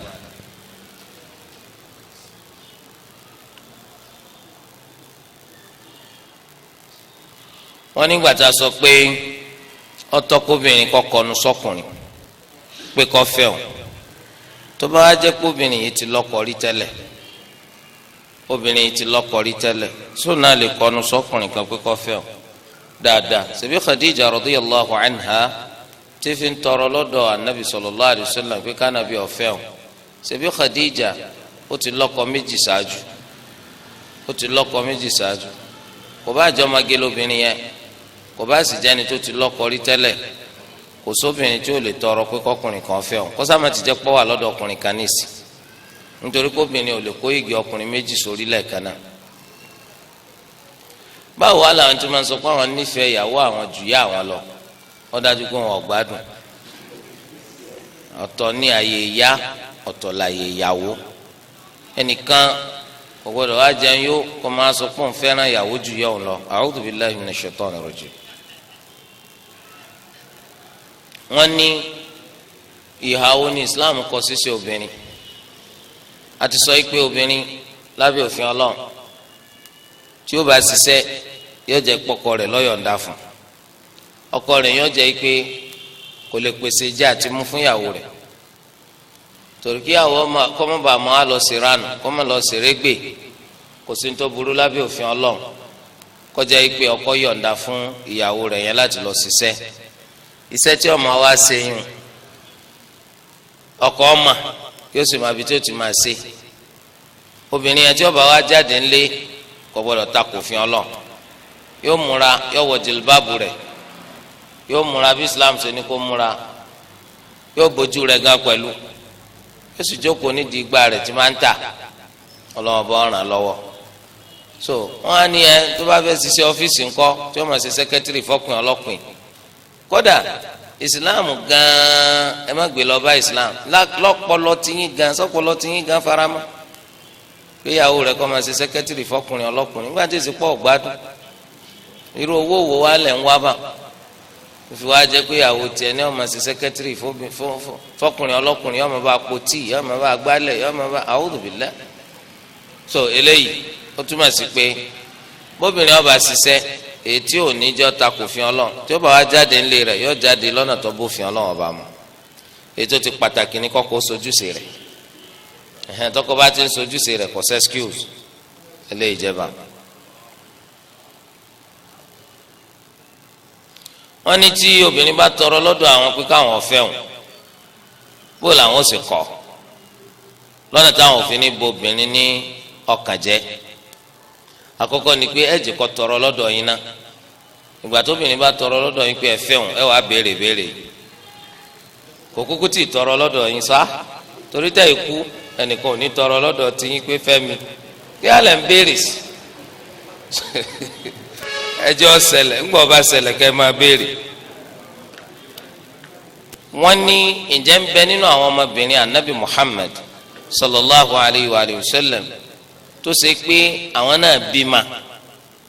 [SPEAKER 1] wọ́n nígbà tá a sọ pé ọ̀tọ̀ kóbìnrin kọkọnu sọ́kùnrin pé kó fẹ́ o tó bá wá jẹ́ kóbìnrin yìí ti lọ́kọ rí tẹ́lẹ̀ obìnrin yìí ti lọ́kọ rí tẹ́lẹ̀ sóò náà lè kọnu sọ́kùnrin kan pé kó fẹ́ o dáadáa ṣebí Khadija radiyallahu anha tí fi ń tọrọ lọ́dọ̀ anabi sallallahu alayhi wa sallam pé kánabi ọ̀fẹ́ o ṣebí Khadija ó ti lọ́kọ méjì ṣáájú kò bá jọ ọmọge lóbìnrin yẹn kò bá sì jẹ́ni tó ti lọ́kọ rí tẹ́lẹ̀ kò sóbìnrin tí ó lè tọrọ pé kọkùnrin kan fẹ́ o kó sáà má ti jẹ́ pọ́ wà lọ́dọ̀ ọkùnrin kan níìsì nítorí pé obìnrin ò lè kó igi ọkùnrin méjì sórí lẹ́ẹ̀kan náà. báwo wá làwọn tó máa ń sọ pé àwọn nífẹ̀ẹ́ ìyàwó àwọn jù yá àwọn lọ ó dájú pé wọn ò gbádùn ọ̀tọ̀ ní àyè ìyá ọ̀tọ̀ láyè ìyàwó ẹnìkan kò gbọdọ̀ wá jẹun yó kó máa sọ pé òun fẹ́ràn ìyàwó jù yá òun lọ a'udhu billahi minash shaitani rajim. wọ́n ní ìhàwó ní Islam kọ sísẹ obìnrin a ti sọ pé obìnrin lábẹ́ òfin Ọlọ́run tí ó bá ṣiṣẹ́ yóò jẹ́ pọkọ rẹ̀ lọ́yọ̀ǹda fún ọkọ rẹ̀ yóò jẹ́ pé kò lè pèsè jẹ àti mú fún ìyàwó rẹ̀ torí kí ìyàwó kọ́mọ́bà máa lọ sí ránù kọ́mọ́ lọ sí régbè kò sí ní tó burú lábẹ́ òfin Ọlọ́run kọjá pé ọkọ yọ̀ǹda fún ìyàwó rẹ̀ yẹn láti lọ ṣiṣẹ́ iṣẹ́ tí ọmọ wa ṣe yùn ọkọ ọmọ yóò sì máa bi tí ó ti máa ṣe obìnrin yẹn tí ó bá wá jáde ńlé kò gbọdọ̀ ta kò fi Ọlọ́run yóò múra yóò wọ jìlbáàbù rẹ̀ yóò múra bí Islam ṣe ní kó múra yóò bójú rẹ̀ gan pẹ̀lú yóò sì jókòó nídìí igbá rẹ̀ tí máa ń tà Ọlọ́run bá ràn lọ́wọ́ so wọn á ní ẹ tó bá fẹ́ ṣiṣẹ́ ọ́fíìsì ńkọ́ tí wọ́n máa ṣe sẹ́kẹ́tìrì fọ́kùnrin ọlọ́kùnrin kódà Islam gan ẹ má gbé lọ bá Islam lọ́pọlọ tiyín gan sọ́pọlọ tiyín gan faramọ́ péyàwó rẹ̀ kọ́ máa ṣe sẹ́kẹ́tìrì fọ́kùnrin ọlọ́kùnrin nígbà tí èsì pọ̀ gbádùn irú owó wo wá lẹ̀ ń wá bà fi wá jẹ́ péyàwó tiẹ̀ ní ó máa ṣe sẹ́kẹ́tìrì fọ́kùnrin ọlọ́kùnrin yóò máa bá po tíì yóò máa bá gbálẹ̀ yóò máa bá a'udhu billah so eléyìí ó túmọ̀ sí pé bóbìnrin ó bá ṣiṣẹ́ èyí tí ò ní jọ ta kò fi Ọlọ́run tí ó bá wá jáde ńlé rẹ̀ yóò jáde lọ́nà tó bófin Ọlọ́run ọba mu èyí tó ti pàtàkì ní kọ́kọ́ sojúṣe rẹ̀ tọkọ bá ti ń sojúṣe rẹ̀ kò sẹ́ skills eléyìí jẹba. wọ́n ní tí obìnrin bá tọrọ lọ́dọ̀ àwọn pé káwọn ọ̀fẹ́ wọn bó làwọn ò sì kọ̀ lọ́nà táwọn òfin ní bo obìnrin ní ọkàn jẹ́ àkọ́kọ́ ni pé ẹ̀jẹ̀ kọ́ tọrọ lọ́dọ̀ yín ná ìgbà tóbìnrin bá tọrọ lọ́dọ̀ yín pé ẹ fẹ́ wọn ẹ wàá béèrè béèrè kò kúkú tí ì tọrọ lọ́dọ̀ yín sá torí tẹ́ ikú ẹnìkan ò ní tọrọ lọ́dọ̀ tí yín pé fẹ́ mi kí alẹ́ ń béèrè sí ẹjẹ́ ọ̀sẹ̀lẹ̀ ńgbọ́ bá ṣẹlẹ̀ kẹ́ ẹ máa béèrè. wọ́n ní ǹjẹ́ ń bẹ nínú àwọn ọmọbìnrin anabi Muhammad sallallahu alayhi wa sallam tó ṣe pé àwọn náà bímọ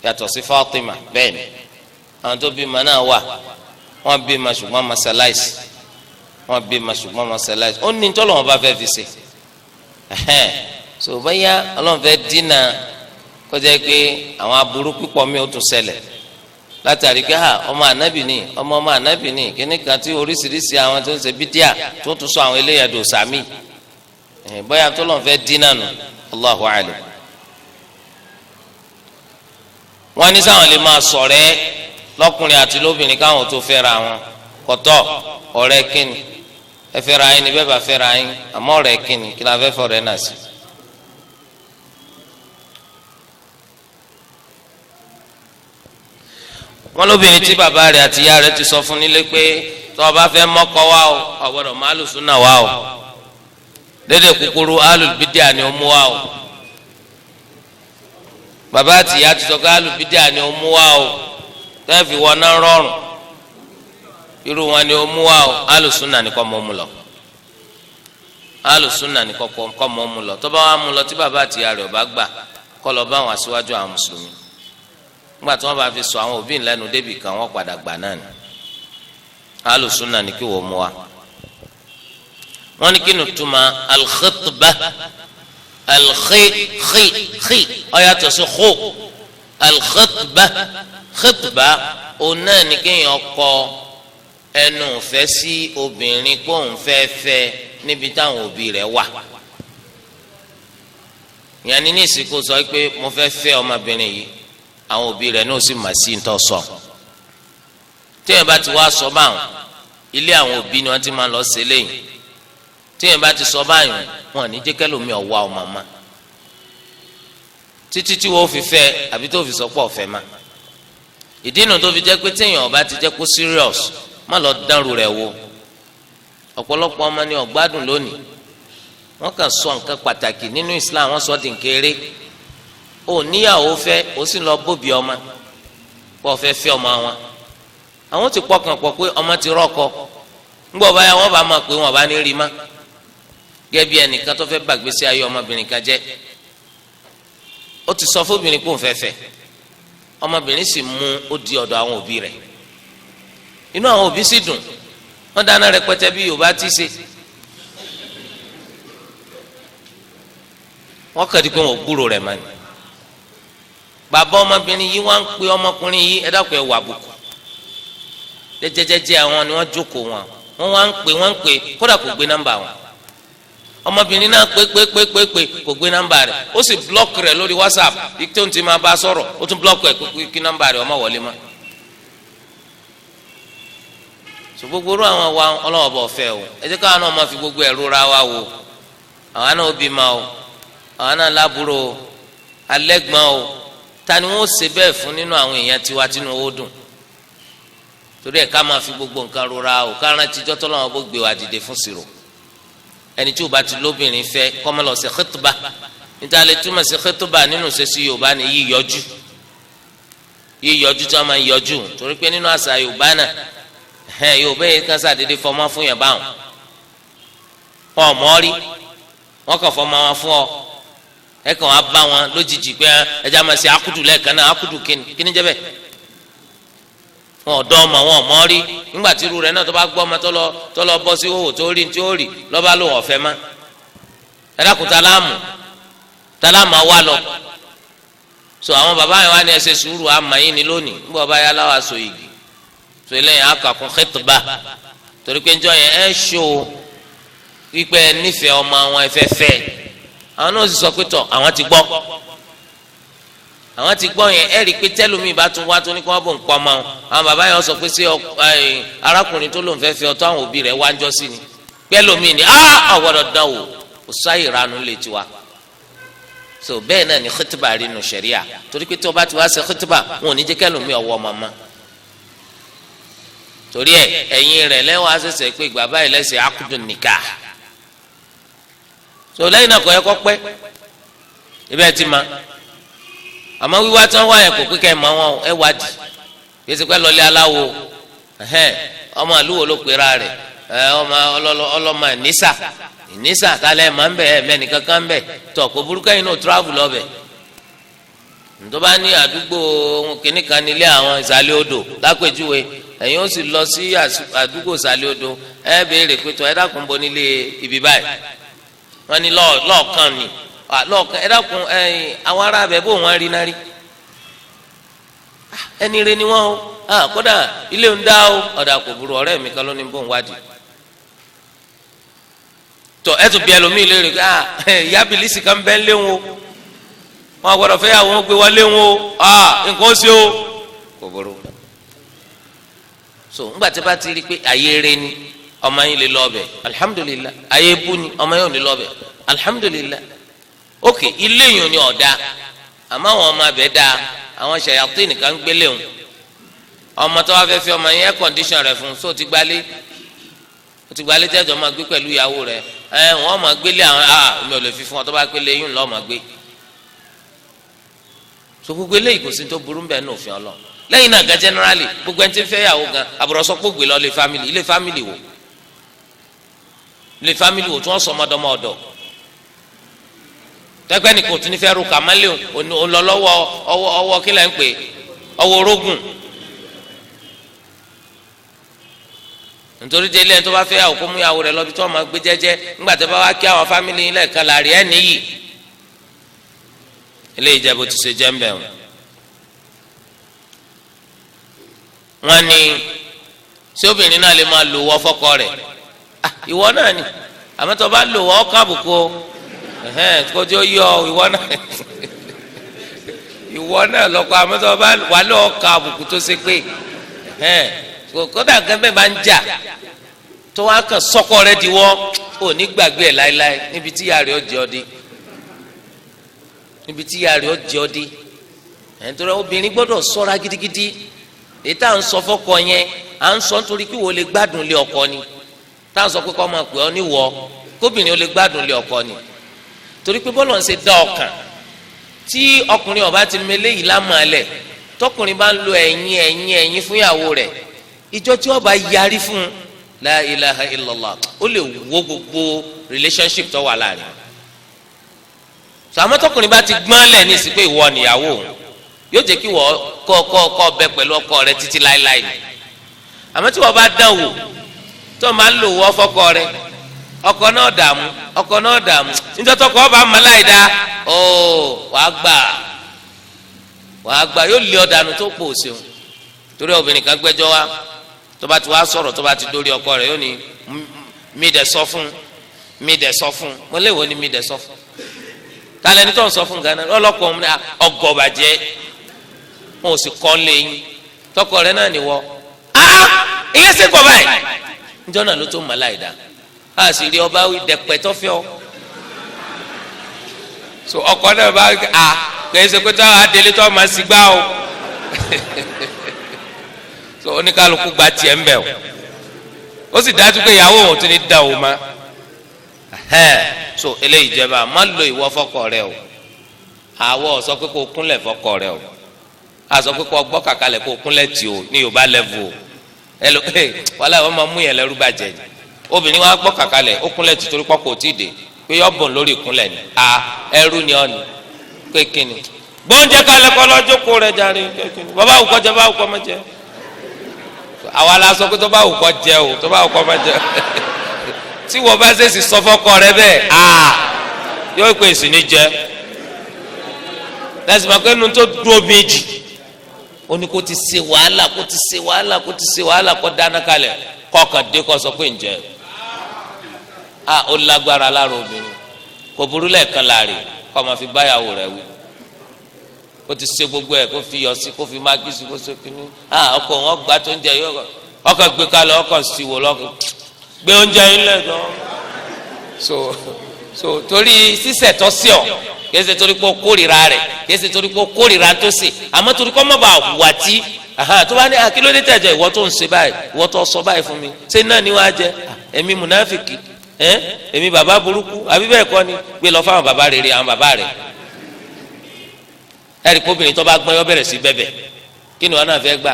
[SPEAKER 1] yàtọ̀ sí Fatima bẹ́ẹ̀ ni àwọn tó bímọ náà wà wọ́n bímọ ṣùgbọ́n masaláìsì ó ní tọ́lọ̀ wọn bá fẹ́ fi ṣe so báyà ọlọ́run fẹ́ dínà kó jẹ́ pé àwọn aburú pípọ̀ mi ò tún ṣẹlẹ̀ látàrí pé ọmọ ànábì ni ọmọ ànábì ni kíní kan tí oríṣiríṣi àwọn tó ń ṣe bídíà tó tún sọ àwọn eléyà dò sàmì bóyá tó lọ́n fẹ́ dínà nù Allahu a'lam. wọ́n ní sáwọn lè máa ṣọ̀rẹ́ lọ́kùnrin àti lóbìnrin káwọn tó fẹ́ra wọn kọ́tọ́ ọ̀rẹ́ kíni ẹ fẹ́ra yín ni bẹ́ẹ̀ bá fẹ́ra yín àmọ́ ọ̀rẹ́ kíni kí la fẹ́ fọ̀rẹ́ náà sí. wọ́n lóbìnrin tí bàbá rẹ̀ àti ìyá rẹ̀ ti sọ fún nílé pé tó o bá fẹ́ mọ́kọ wá o ọ̀gbọ́dọ̀ má alùsùnà wá o lédè kúkúrú alùbídíà ni ó mú wá o bàbá àti ìyá ti sọ pé alùbídíà ni ó mú wá o tẹ́ẹ̀fì wọn náà rọrùn irú wọn ni ó mú wá o alùsùnà ni kọ́ mọ́ mú lọ alùsùnà ni kọ́ mọ́ mú lọ tó bá wà mú lọ tí bàbá àti ìyá rẹ̀ ò bá gbà kọ́ lọ bá àwọn aṣíwájú àwọn mùsùlùmí nígbà tí wọ́n bá fi sọ àwọn òbí ńlẹ́nu débì kan wọ́n padà gbà náà ni alùsùnà ni kí wọ́n mú wa. wọ́n ní kí ni túmọ̀ alxitba alxi ọ̀yàtọ̀ sí xó alxitba xitba òun náà ni kéèyàn kọ ẹnu fẹ́ sí obìnrin kó ń fẹ́ fẹ́ níbi táwọn òbí rẹ̀ wà. ìyẹn ní ìsìnkú sọ pé mo fẹ́ fẹ́ ọmọbìnrin yìí àwọn òbí rẹ̀ náà sì mà sí ntọ́ sọ téèyàn bá ti wá sọ báwọn ilé àwọn òbí ni wọ́n ti máa lọ sí lẹ́yìn téèyàn bá ti sọ báyìí wọn ní jẹ́ kẹ́lòmíì ọ̀wá ọmọ ma títí tí wọ́n fi fẹ́ àbí tó fi sọ pọ̀ fẹ́ ma ìdí nu tó fi jẹ́ pé téèyàn ọba ti jẹ́ kó serious má lọ dánrù rẹ̀ wo ọ̀pọ̀lọpọ̀ ọmọ ni ọ̀gbádùn lónìí wọ́n kàn sọ nǹkan pàtàkì nínú Islam wọ́n sọ dìǹkéré ó níyàwó fẹ́ ó sì lọ bóbi ọmọ kó fẹ́ fẹ́ ọmọ wọn àwọn ti pọkàn pọ̀ pé ọmọ ti rọ́kọ ńgbọ́ báyà wọ́n bá máa pé wọn bá ní rí má gẹ́gẹ́ bí ẹnìkan tó fẹ́ bàgbésí ayé ọmọbìnrin kan jẹ́ ó ti sọ fóbìnrin kó ń fẹ́ fẹ́ ọmọbìnrin sì mú ó di ọ̀dọ̀ àwọn òbí rẹ̀ inú àwọn òbí sì dùn wọ́n dáná rẹpẹtẹ bí Yorùbá ti ṣe wọ́n kàdí pé wọn ò gbúrò rẹ̀ mọ́ ni bàbá ọmọbìnrin yìí wọ́n ń pe ọmọkùnrin yìí ẹ dákun ẹ wà àbùkù jẹjẹjẹjẹ àwọn ni wọ́n jókòó wọn wá ń pè kódà kò gbé nọ́mbà wọn ọmọbìnrin náà pé kò gbé nọ́mbà rẹ̀ ó sì blọọkì rẹ̀ lórí WhatsApp ike tó ń ti máa bá sọ̀rọ̀ ó tún blọọkì ẹ̀ kí nọ́mbà rẹ̀ ọmọ wọlé mọ́ so gbogbo ru àwọn wa ọlọ́wọ́ bọ̀ fẹ́ o ẹ jẹ́ káwọn náà máa fi gbogbo ẹ̀rú ra wa wo àwọn náà ó bí ma o àwọn náà lábúrò o alẹ́gbọ́n o ta ni wọ́n ṣe bẹ́ẹ̀ fún nínú àwọn èèyàn tiwa tínú owó dùn torí ẹ̀ ká máa fi gbogbo nǹkan rora o ká rántí jọ́tọ́ lọ́wọ́ bó gbé wa dìde fún sírò ẹni tí o bá ti lóbìnrin fẹ́ kọ́mọ́ lọ sí khitba níta lè túmọ̀ sí khitba nínú sẹ́sì Yorùbá ni yíyọjú tí wọ́n máa yọjú torí pé nínú àṣà Yorùbá náà Yorùbá yìí kan sàdédé fọmọ fún yẹn báwọn ọmọ rí wọn kàn fọmọ wọn fún ọ ẹ kàn wá bá wọn lójijì pé ẹjẹ máa ṣe akudu lẹ́ẹ̀kan náà akudu kíni jẹ́ bẹ́ẹ̀ wọn ọ̀dọ́ ọmọ wọn ọmọ rí nígbà tí irú rẹ̀ náà tó bá gbọ́ ọmọ tó lọ bọ́ sí òwò tó rí tí ó rí lọ́ba ló wọ̀ fẹ́ má ẹ dákun tálámù wá lọ so àwọn bàbá yẹn wá ní ẹsẹ̀ sùúrù àmà yín ni lónìí nígbà ọba yà láwà so igi so eléyìí akàkùn khitba torí pé njọ́ yẹn ẹ ṣó wípé nífẹ̀ẹ́ ọmọ àwọn ẹfẹ́fẹ́ àwọn náà sì sọ pé tọ̀ àwọn ti gbọ́ yẹn ẹ rí i pé tẹ́lómi bá tún wá tó ní kí wọ́n bò ń pọ́ ọmọ àwọn bàbá yẹn sọ pé sí arákùnrin tó lòun fẹ́ fẹ́ ọtọ́ àwọn òbí rẹ̀ wá ń jọ́ sí ni pẹ́lómi ni ọ̀wọ́dọ̀ dán wò kò sáyè ranu lè tiwa so bẹ́ẹ̀ náà ni khitba rí nu sẹ̀ríà torí pé tí wọ́n bá ti wá ṣe khitba wọn ò ní jẹ́ kẹ́lómi ọwọ́ ọmọ mọ́ torí ẹ̀yìn rẹ̀ lẹ́wọ̀n àṣẹṣẹ pé ìgbà báyìí lẹ́sẹ̀ akudun nikah so lẹ́yìn náà kọ́ ẹ kọ́ pẹ́ ibẹ̀ ti ma àmọ́ wíwá tí wọ́n wá yẹn kò pé kẹ́ ẹ mọ wọn ẹ wádìí bí ẹsẹ̀ pẹ́ lọ́lẹ́ aláwo ọmọ àlúwo ló pera rẹ̀ ọmọ ọlọ́mọ ìnísà kálẹ̀ máa ń bẹ̀ ẹ̀ mẹ́ni kankan ń bẹ̀ tọ̀ kó burúkú ẹ̀yin náà travel lọ bẹ̀ tó bá ní àdúgbò kìnnìkan nílé àwọn ìsàlẹ̀ odò lápèjúwe ẹ̀yin ó sì lọ sí àdúgbò ìsàlẹ̀ odò ẹ béèrè pé tọ́ ẹ dákun bọ́ nílé ibi báyìí wọ́n ní lọ́ọ̀kan ni lọ́ọ̀kan ẹ dákun àwọn ará abẹ bó wọn rí náà rí ẹni rẹ ni wọn o kódà ilé ń dá o ọ̀dà kò burú ọ̀rẹ́ mi kan ló ní bó ń wádìí tọ ẹ tún bí ẹlòmíì lè rí ìyá Bìlísì kan bẹ́ẹ̀ léwọn o wọn gbọ́dọ̀ fẹ́ àwọn gbé wọlé wọn o nǹkan ó ṣe o kò burú so ńgbà tí bá ti rí pé ayé rẹ ni ọmọ yín lè lọ ọbẹ alihamudulilayi ayé bú ni ọmọ yín ò lè lọ ọbẹ alihamudulilayi ok ilé yìí ni ọ̀dà àmọ́ àwọn ọmọ abẹ dáa àwọn ṣàyàtọ̀ nìkan gbélé wọn ọmọ tó wá fẹ́ fi ọmọ yẹn kọ́ndíṣàn rẹ̀ fún so ti gbalé tẹ́jọ́ máa gbé pẹ̀lú ìyàwó rẹ̀ wọ́n máa gbélé àwọn mi ò lè fi fún ọ tó bá gbélé yín lọ́ọ́ máa gbé so gbogbo eléyìí kò sí tó burú bẹ́ẹ̀ ní òfin ọlọ́ lẹ́yìn náà gan generally gbogbo ẹni tí ń fẹ́ yàwó gan àbúrọ̀sọ pé gbé lọ ilé family wò tí wọ́n sọ ọmọdọ́mọ ọ̀dọ̀ tẹ́gbẹ́ ni kò tún ní fẹ́ ru kàmálẹ̀ ònlọ́lọ́wọ́ ọwọ́ kí lẹ́ ń pè ọwọ́ orógùn nítorí délé ẹni tó bá fẹ́ yàwó kó mú yàwó rẹ̀ lọ bí tí wọ́n máa gbé jẹ́jẹ́ ńgbà tó bá wá kí àwọn fámìlì yín lẹ́ẹ̀kan láàrin ẹ̀ níyì eléyìí jẹ́ bó ti ṣe jẹ́ ń bẹ̀ wọ́n ní ṣé obìnrin náà lè máa lò wọ́ fọ́kọ rẹ̀ ìwọ náà ni àmọ́ tó bá lò wọ́ ọkàn àbùkù kójú yọ ìwọ náà lọkọ àmọ́ tó bá wà lọ́ọ̀kan àbùkù tó ṣe pé kódà gẹ́gẹ́ bá ń jà tó wá kàn sọ́kọ rẹ̀ diwọ́ ò ní gbàgbé ẹ̀ láéláé níbi tí ìyá rẹ̀ ọ̀jẹ̀ ọdí nítorí obìnrin gbọ́dọ̀ ṣọ́ra gidigidi èyí tá à ń sọ fọ́kọ yẹn à ń sọ nítorí kí wọ́n lè gbádùn lé ọkọ ni tá à ń sọ pé kọ́ máa pè ọ́ níwọ̀ kóbìnrin ó lè gbádùn lé ọkọ ni torí pé bọ́lọ̀ ń ṣe dá ọkàn tí ọkùnrin ọba ti mele yìí lámàlẹ̀ tọkùnrin bá ń lo ẹ̀yìn fún ìyàwó rẹ̀ ìjọ tí ọba yarí fún la ilaha illallah ó lè wo gbogbo relationship tó wà láàrin sàmọ́ tọkùnrin bá ti gbọ́n lẹ̀ ní ìsìnkú ìwọ nìyàwó yóò jẹ́ kí wọ́n kọ́ bẹ pẹ̀lú ọkọ rẹ̀ títí láéláé ni àmọ́ tí wọ́n bá dán wò tó máa ń lò wọ́ fọ́kọ rẹ̀ ọkọ náà dààmú níjọ́ tọkọ ọba mọ́láìdá wàá gbà yóò lé ọ̀dànù tó pò ṣeun torí obìnrin kan gbẹ́jọ́ wa tó bá ti wá sọ̀rọ̀ tó bá ti dórí ọkọ rẹ̀ yóò ní mi dẹ̀ sọ fún mo léwo ni mi dẹ̀ sọ fún kálẹ̀ ní tó ń sọ fún gánà ọlọ́kọ̀ ọgọ́bàjẹ́ wọn ò sì kọ́ lẹ́yìn tọkọ rẹ̀ náà nìwọ ìyẹn sì kọ́ báyìí níjọ́ náà ló tó mọ́láìdá a sì rí ọba wí dẹ̀pẹ̀ tọ́fẹ́ ọ so ọkọ náà bá kìí ṣe pé táwọn adélé tó máa sì gbá o so oníkálukú gba tiẹ̀ ń bẹ̀ o ó sì dájú pé ìyàwó òun tún ní da o ma so eléyìí jẹba má lo ìwọ fọ́kọ rẹ o àwọ sọ pé kó kúnlẹ̀ fọ́kọ rẹ o a sọ pé kó gbọ́ kàkálẹ̀ kó kúnlẹ̀ tì o ní Yorùbá level o wàhálà wọn máa mú yẹn lẹ́rú bàjẹ́ ni obìnrin wa gbọ́ kàkálẹ̀ ó kúnlẹ̀ tì torí pọ́kò tí ì dé pé yọ bọ̀ lórí ìkúnlẹ̀ ni ẹrú ni ọ ni pé kíni gbóúnjẹ kalẹ̀ kọ́ lọ́jọ́ kó rẹ̀ járe kíni bàbá àwùkọ́ jẹ bá àwùkọ́ má jẹ àwa la sọ pé tó bá àwùkọ́ jẹ o tó bá àwùkọ́ má jẹ tí wọ́n bá ṣèṣì sọ fọ́kọ rẹ bẹ́ẹ̀ yóò pè sí ní jẹ lẹ́sìn máa pé nu tó dúró méjì ó ní kó ti ṣe wàhálà kó dáná kalẹ̀ kọ́kàn dé kó sọ pé ń jẹ ó lágbára lára obìnrin kò burú lẹ́ẹ̀kan láàrin kó máa fi báyàwó rẹ̀ wí kó ti ṣe gbogbo ẹ̀ kó fi yọ sí kó fi mágí sí kó ṣe kínní ọkọ wọn gbà tó ń jẹ yọ ọkọ gbé kalẹ̀ ọkọ sì wò lọkọ gbé oúnjẹ yín lẹ́ẹ̀dọ́ so torí sísẹ̀ tọ́ sí ọ kìí ṣe torí pé ó kórìíra rẹ̀ kìí ṣe torí pé ó kórìíra tó ṣe àmọ́ torí kọ́ mọ́ bá wà tí tó bá ní akílódé tẹ̀jọ́ ìwọ tó ń ṣe báyìí ìwọ tó sọ báyìí fún mi ṣé náà ni wàá jẹ èmi mùnáfìkì èmi bàbá burúkú àbí bẹ́ẹ̀ kọ́ ni gbé lọ fáwọn bàbá rere àwọn bàbá rẹ̀ ẹ̀rí kóbìnrin tó bá gbọ́n yọ bẹ̀rẹ̀ sí bẹ́bẹ̀ kí ni wọn náà fẹ́ gbà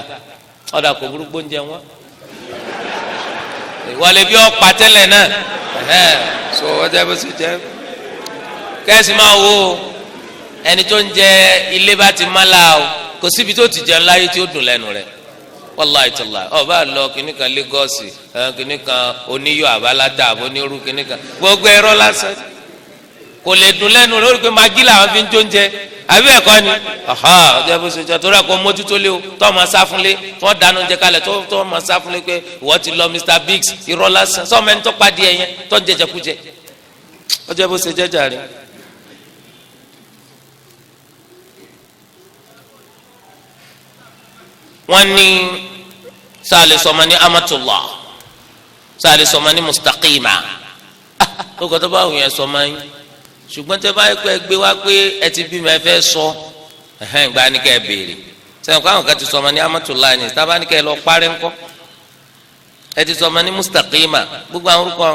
[SPEAKER 1] ọ̀dà kò burúkú oúnjẹ wọn wọlé bí ọ̀pá tẹ́lẹ̀ náà so ọjà bó ti jẹ́ kẹ́sì máa wo ẹni tó ń jẹ ilé bá ti má la o kò síbi tó ti jẹun láyé tí ó dùn lẹ́nu rẹ̀ wàláhì tàlá ọba lọ kìnnì kan Lagos kìnnì kan oníyọ àbálátà àbónírú kìnnì kan gbogbo ẹ̀rọ lásán kò lè dùn lẹ́nu lórí pé magi làwọn fi ń jó oúnjẹ àbí ẹ̀kọ́ ni ọjọ́ bó ṣe jẹ́ torí ẹ̀kọ́ mójútó lé o tó ọmọ sáfúnlé tó dáná oúnjẹ kalẹ̀ tó ọmọ sáfúnlé pé ìwọ ti lọ Mr Biggs irọ́ lásán sọ́ọ̀mọ́ ẹni tó pàdé ẹ̀yẹn tó ń jẹjẹ kújẹ ọjọ́ bó ṣe jẹ́ jàre. wọ́n ní sáàlì sọmọ ní amatullah sáàlì sọmọ ní mustaqima lóko tó bá wù yẹn sọmọ yín ṣùgbọ́n tẹ́ bá yẹ pé gbé wá pé ẹ ti bí mi ẹ fẹ́ sọ gba ni kẹ́ ẹ béèrè sẹ́yìn kó àwọn kan ti sọmọ ní amatullah ni tábà ní kẹ́ ẹ lọ parí ńkọ́ ẹ ti sọmọ ní mustaqima gbogbo àwọn orúkọ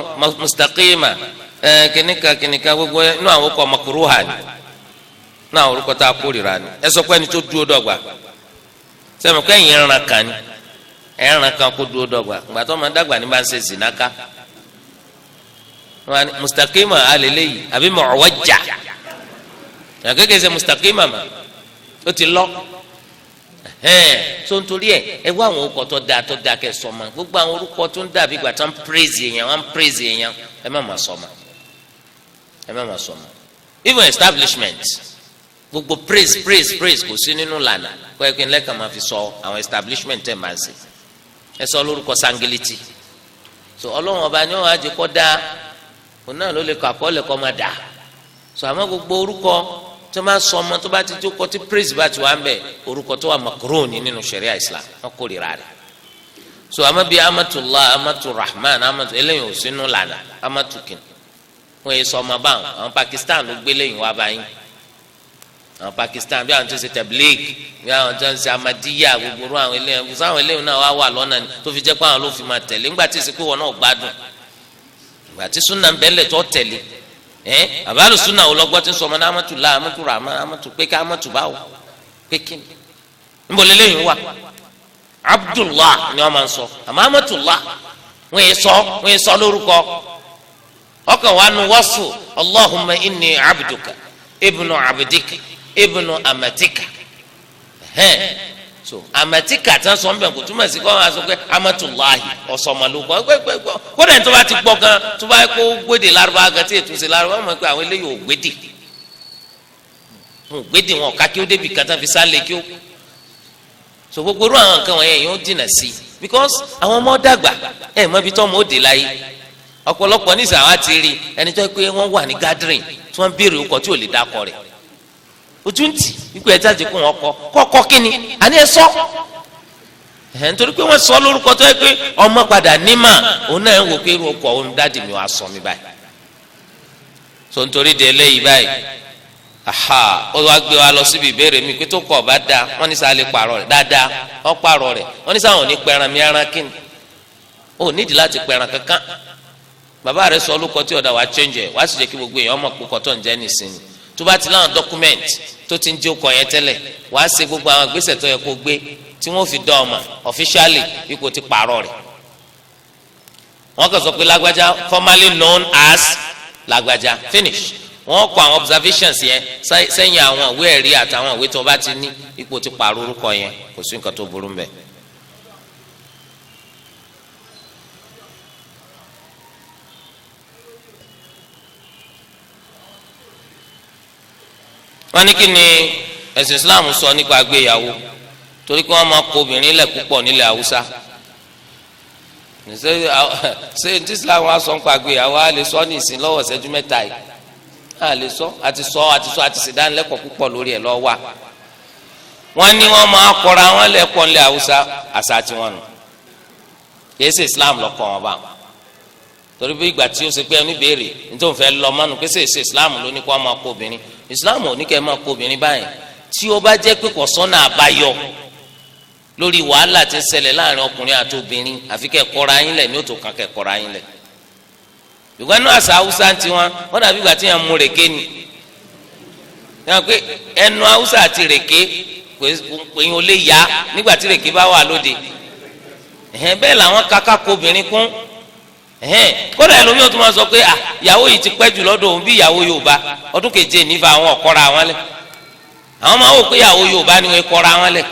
[SPEAKER 1] mustaqima kìnìkan gbogbo inú àwọn orúkọ makruha ni inú àwọn orúkọ tá a kórìíra ni ẹ sọ pé ẹni tó dúró dọ́gba sẹ́mi kẹ́yìn ẹran kan ni ẹran kan kó dúró dọ́gba ìgbà tó máa dàgbà ní bá ń ṣe zinaka wọn mustaqima alẹ́lẹ́yìí àbí mu'wajja kékeré ṣe mustaqima mà ó ti lọ so nítorí ẹ wá àwọn orúkọ tó dáa kẹ́ sọ ma gbogbo àwọn orúkọ tó ń dàbí ìgbà tó ń praise èèyàn wọn ń praise èèyàn ẹ má ma sọ ma even establishment gbogbo praise kò sí nínú lànà kọ́ ẹ kí n lẹ́kàn máa fi sọ àwọn establishment ẹ̀ máa ń ṣe ẹ sọ lórúkọ sangiliti so ọlọ́run ọba ni wọ́n á jẹ́ kọ́ dáa òun náà ló lè kọ́ àkọọ́lẹ̀ kọ́ máa dà so àmọ́ gbogbo orúkọ tó máa sọ ọmọ tó bá ti jókòó tí praise bá ti wá ń bẹ̀ orúkọ tó wà makroni nínú sharia Islam wọ́n kórìíra rẹ̀ so àmọ́ bíi amatullah amaturahman amatu eléyìí ò sínú lànà amatukin wọ́n yẹ sọ ọmọ báwọn àwọn Pakistan ló gbé lẹ́yìn wá báyìí àwọn Pakistan bí àwọn tó ń ṣe tabligh bí àwọn tó ń ṣe amadiya gbogbo àwọn eléyìí sáwọn eléyìí náà wà lọ́nà tó fi jẹ́ pé àwọn ló fi máa tẹ̀lé ńgbà tí ìsìnkú wọn náà gbádùn ìgbà tí súnà ń bẹ́lẹ̀ tó tẹ̀lé àbálò súnà ò lọ́gbọ́ tí ń sọ ọmọ náà amátùlá amátùrà amátù pé ká amátù báwò pé kí ni níbo lélẹ́yìn wà Abdullah ni wọ́n máa ń sọ àmọ́ amátùlá wọ́n yẹ sọ lórúkọ ọkàn wà nù wọ́sù Allahumma inni abduka ibnu abdika ibnu amatika so amatika tí wọn sọ nbẹ kò túmọ̀ sí kó wọn sọ pé amatulahi ọ̀sọ̀mọlúkọ gbẹgbẹgbọ kódà tó bá ti gbọ́ gan tó bá kó gbédè lárúbá gan tí ètò ìṣe lárúbá wọn mọ̀ pé àwọn eléyìí ò gbédè wọn ká kí ó débi kàtà fi sálẹ kí ó so gbogbo irú àwọn nǹkan wọ̀nyẹn yóò dínà sí because àwọn ọmọ dàgbà ẹ mọ̀ ibi tó ọmọ ó dé láyé ọ̀pọ̀lọpọ̀ nísà wá ti rí ẹni tó pé wọ́n wà ní gathering tí wọ́n béèrè ọkọ̀ tí ò lè dákọ̀ rẹ̀ ojú ń tì wípé ẹ jáde kó wọn kọ́kọ́ kí ni àní ẹ sọ nítorí pé wọ́n sọ lórúkọ tó yẹ pé ọmọ padà nímà òun náà ń wò pé irú ọkọ̀ òun dáàdì mi wàá sọ mi báyìí so nítorí de eléyìí báyìí ó wá gbé wa lọ síbi ìbéèrè mi pé tó kọ̀ bá dáa wọ́n ní sáà lè pààrọ̀ rẹ̀ dáadáa wọ́n pààrọ̀ rẹ̀ wọ́n ní sáà wọn ò ní pẹran mi ẹran kí ni ó nídìí láti pẹran kankan bàbá rẹ̀ sọ lóko tí ọ̀dà wàá change ẹ̀ wàá sì jẹ́ kí gbogbo èèyàn ọmọ púpọ̀ tó ń jẹ́ nísìnyí tó bá ti láwọn document tó ti ń jẹ́ ọkọ̀ yẹn tẹ́lẹ̀ wàá ṣe gbogbo àwọn ìgbésẹ̀ tó yẹ kó gbé tí wọ́n fi dán ọmọ officially ipò ti pààrọ̀ rẹ̀ wọ́n kàn sọ pé lágbájá formerly known as lágbájá finish wọ́n kọ àwọn observations yẹn sẹ́yìn àwọn ìwé ẹ̀rí àtàwọn ìwé tó bá ti ní ipò ti pààrọ̀ orúkọ yẹn kò sí nǹkan tó burú mbẹ̀. wọ́n ní kí ni ẹ̀sìn Islam sọ nípa àgbéyàwó torí pé wọ́n máa kó obìnrin lẹ̀ púpọ̀ nílẹ̀ Haúsá ṣé tí Islam wá sọ nípa àgbéyàwó a lè sọ ní ìsìn lọ́wọ́ ìṣẹ́jú mẹ́ta yìí a lè sọ àti ṣèdánilẹ́kọ̀ọ́ púpọ̀ lórí ẹ̀ lọ́wọ́ wa wọ́n ní wọ́n máa kọ́ra wọn lẹ́kọ̀ọ́ nílẹ̀ Haúsá àṣà tiwọn nù kìí ṣe Islam lọ́kọ̀ wọn bá torí bí ìgbà tí ó ṣe pé ẹni béèrè nítorí fẹ́ lọ mọ́nu pé ṣe Islam ló ní kó wọ́n máa kó obìnrin Islam ò ní kẹ́ ẹ máa kó obìnrin báyìí tí ó bá jẹ́ pé kò sọ́nà àbáyọ lórí wàhálà tí ń ṣẹlẹ̀ láàrin ọkùnrin àti obìnrin àfi kẹ́ kọ́ra yín lẹ̀ ní òtò kan kẹ́ kọ́ra yín lẹ̀ ìgbà náà àṣà Haúsá ti wọn dàbí ìgbà tí yẹn mú rèké ni yẹn pé ẹnu Haúsá àti rèké pèyìn ò lè yá nígbà tí rèké bá wà lóde bẹ́ẹ̀ làwọn kaka kó obìnrin kún kódà ẹlòmíràn tó máa sọ pé ìyàwó yìí ti pẹ́ jù lọ́dọ̀ òun bí ìyàwó Yorùbá ọdún keje nífa àwọn ọ̀kọ́ra wọn lẹ̀ àwọn máa wò pé ìyàwó Yorùbá ni wọ́n kọ́ra wọn lẹ̀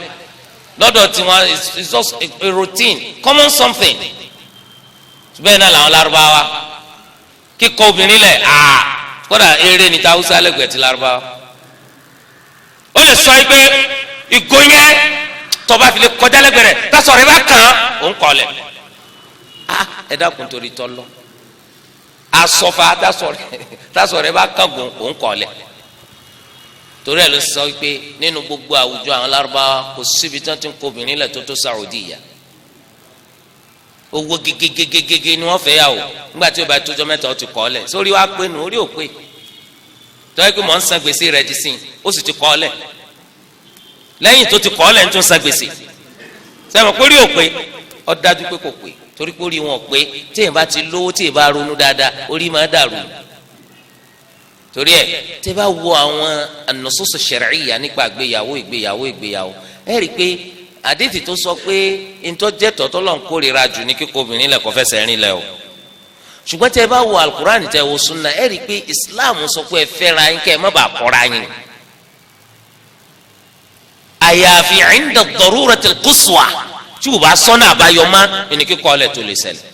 [SPEAKER 1] lọ́dọ̀ tiwọn it's just a routine common something bẹ́ẹ̀ náà làwọn Lárúbáwá kíkọ obìnrin lẹ̀ kódà eré ní ta Hausa lẹ́gbẹ̀ẹ́ ti Lárúbáwá ó lè sọ pé ìgò yẹn tọba fi lè kọjá lẹ́gbẹ̀ẹ́ rẹ̀ tásọ̀ rẹ̀ bá kàn án òun kọ́lẹ̀ ẹ dákun torí tọ́lọ́ asọ́fà tásọ̀ rẹ̀ bá kàn gùn òun kọ́lẹ̀ torí ẹ̀ ló sọ pé nínú gbogbo àwùjọ àwọn Lárúbáwá kò síbi tí wọ́n ti ń kó obìnrin lẹ̀ tó Saudiya owó gegegegege ni wọ́n fẹ́ yà wò nígbà tí o bá tójọ́ mẹ́ta ó ti kọ́lẹ̀ sórí wa pé nù orí ò pé tọ́yẹ́ pé mò ń san gbèsè rẹ̀ di sìn ó sì ti kọ́lẹ̀ lẹ́yìn tó ti kọ́lẹ̀ ń tún san gbèsè sẹ́wọ̀n kórìí ò pé ó dájú pé kò pé torí pé orí wọn ò pé tí èèyàn bá ti lówó tí èèyàn bá ronú dáadáa orí máa dàrú torí ẹ tí bá wo àwọn an-nusus ash-shar'iyya nípa ìgbéyàwó ẹ rí i pé àdéhìí tó sọ pé ntọ́jẹ́ tọ́tọ́ lọ́n kórìíra jù ní kíkó obìnrin lẹ̀ kọ́ fẹsẹ̀ rìn lẹ̀ o ṣùgbọ́n tẹ́ bá wo alukur'an tẹ́ wo sunna ẹ rí i pé islam sọ pé ẹ fẹ́ra yín kẹ́ ẹ má bàa kọ́ra yín àyàfi 'inda ad-darurati al-quswa tí o bá sọ́nà àbáyọmá ní kíkọ́ ọ̀lẹ̀ tó lè ṣẹlẹ̀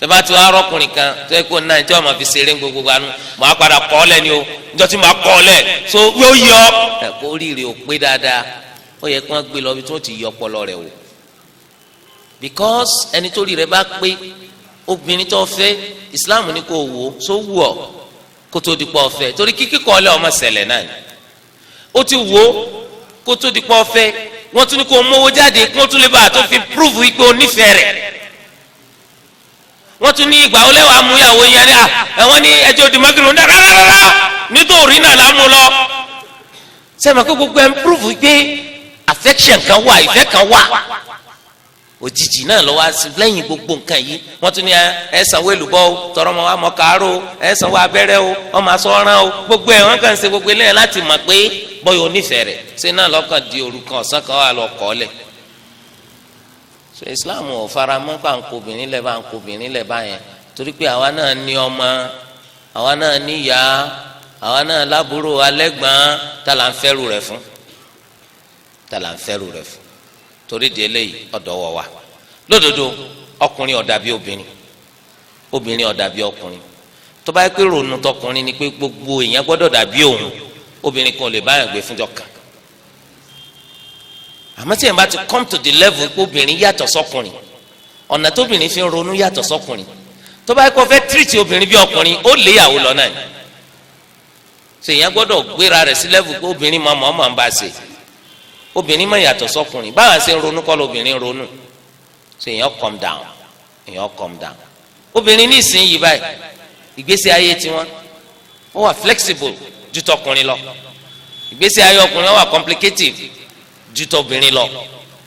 [SPEAKER 1] tẹ́bá tí wàá rọ́kùnrin kan tó yẹ kó náà tí wọ́n máa fi ṣeré gbogbo gbanú màá padà kọ́ ọ̀lẹ̀ ni o níjọ́ tí màá kọ́ ọ̀lẹ̀ so yóò yọ ẹ̀kọ́ oríire ò pé dáadáa ó yẹ kí wọ́n gbé lọ bí tí wọ́n ti yọ ọpọlọ rẹ̀ wò because ẹni tó rí rẹ̀ bá pé obìnrin tó fẹ́ Islam ní kò wò so wù ọ́ kó tó di pọ̀ fẹ́ torí kíkí kọ́ ọ̀lẹ̀ ọmọ ṣẹlẹ̀ náà ó ti wò kó tó di pọ̀ fẹ́ wọ́n tún ní kó mówó jáde kí wọ́n tún lè bá a tó fi prove wípé o nífẹ̀ẹ́ rẹ̀ wọ́n tún ní ìgbà olẹ́wàá amúyàwó yẹn ní àwọn ní ẹjọ́ dìmọ́gìrì ń dá rárá nítorí náà là ń mú lọ. sẹ́mi kó gbogbo ẹ̀ ń prove wípé affection kan wà ìfẹ́ kan wà òjijì náà lọ́wọ́ lẹ́yìn gbogbo nǹkan yìí wọ́n tún ní ẹ sanwó èlùbọ́ o tọrọ ọmọ wa mọ kàárò ẹ sanwó abẹ́rẹ́ o ọmọ asọ́ràn o gbogbo ẹ̀ wọ́n kàn ń ṣe gbogbo eléyìí láti mọ̀ pé bọ́yọ̀ onífẹ̀ẹ́ rẹ̀ ṣé náà lọ́kàn di òru kan ọ̀sán kan wà lọ kọ́ lẹ̀ so Islam ò fara mọ́ bá ń kó obìnrin lẹ̀ bá yẹn torí pé àwa náà ní ọmọ àwa náà ní ìyá àwa náà lábúrò alẹ́gbọ̀n tá là ń fẹ́rù rẹ̀ fún torí di eléyìí ọ̀dọ̀ wọ̀ wá lódodo ọkùnrin ọ̀dà bí obìnrin ọ̀dà bí ọkùnrin tó bá yẹ pé ronú tọkùnrin ni pé gbogbo èèyàn gbọ́dọ̀ dàbí òun obìnrin kan ò lè báyàn gbé fúnjọ kan àmọ́ tí èèyàn bá ti come to the level pé obìnrin yàtọ̀ sọ́kùnrin ọ̀nà tóbìnrin fi ń ronú yàtọ̀ sọ́kùnrin tó bá yẹ kó fẹ́ tírìtì obìnrin bí ọkùnrin ó léyàwó lọ náà ṣe èèyàn gbọ́dọ̀ gbéra rẹ̀ sí level pé obìnrin máa ń bá ṣe obìnrin máa yàtọ̀ sọ́kùnrin báwa ṣe ń ronú kọ́ lóbìnrin ronú ṣe èèyàn calm down obìnrin ní ìsinyìí báyìí ìgbésí ayé tiwọn ó wà flexible ju tọkùnrin lọ ìgbésí ayé ọkùnrin ó wà complicated ju tọbìnrin lọ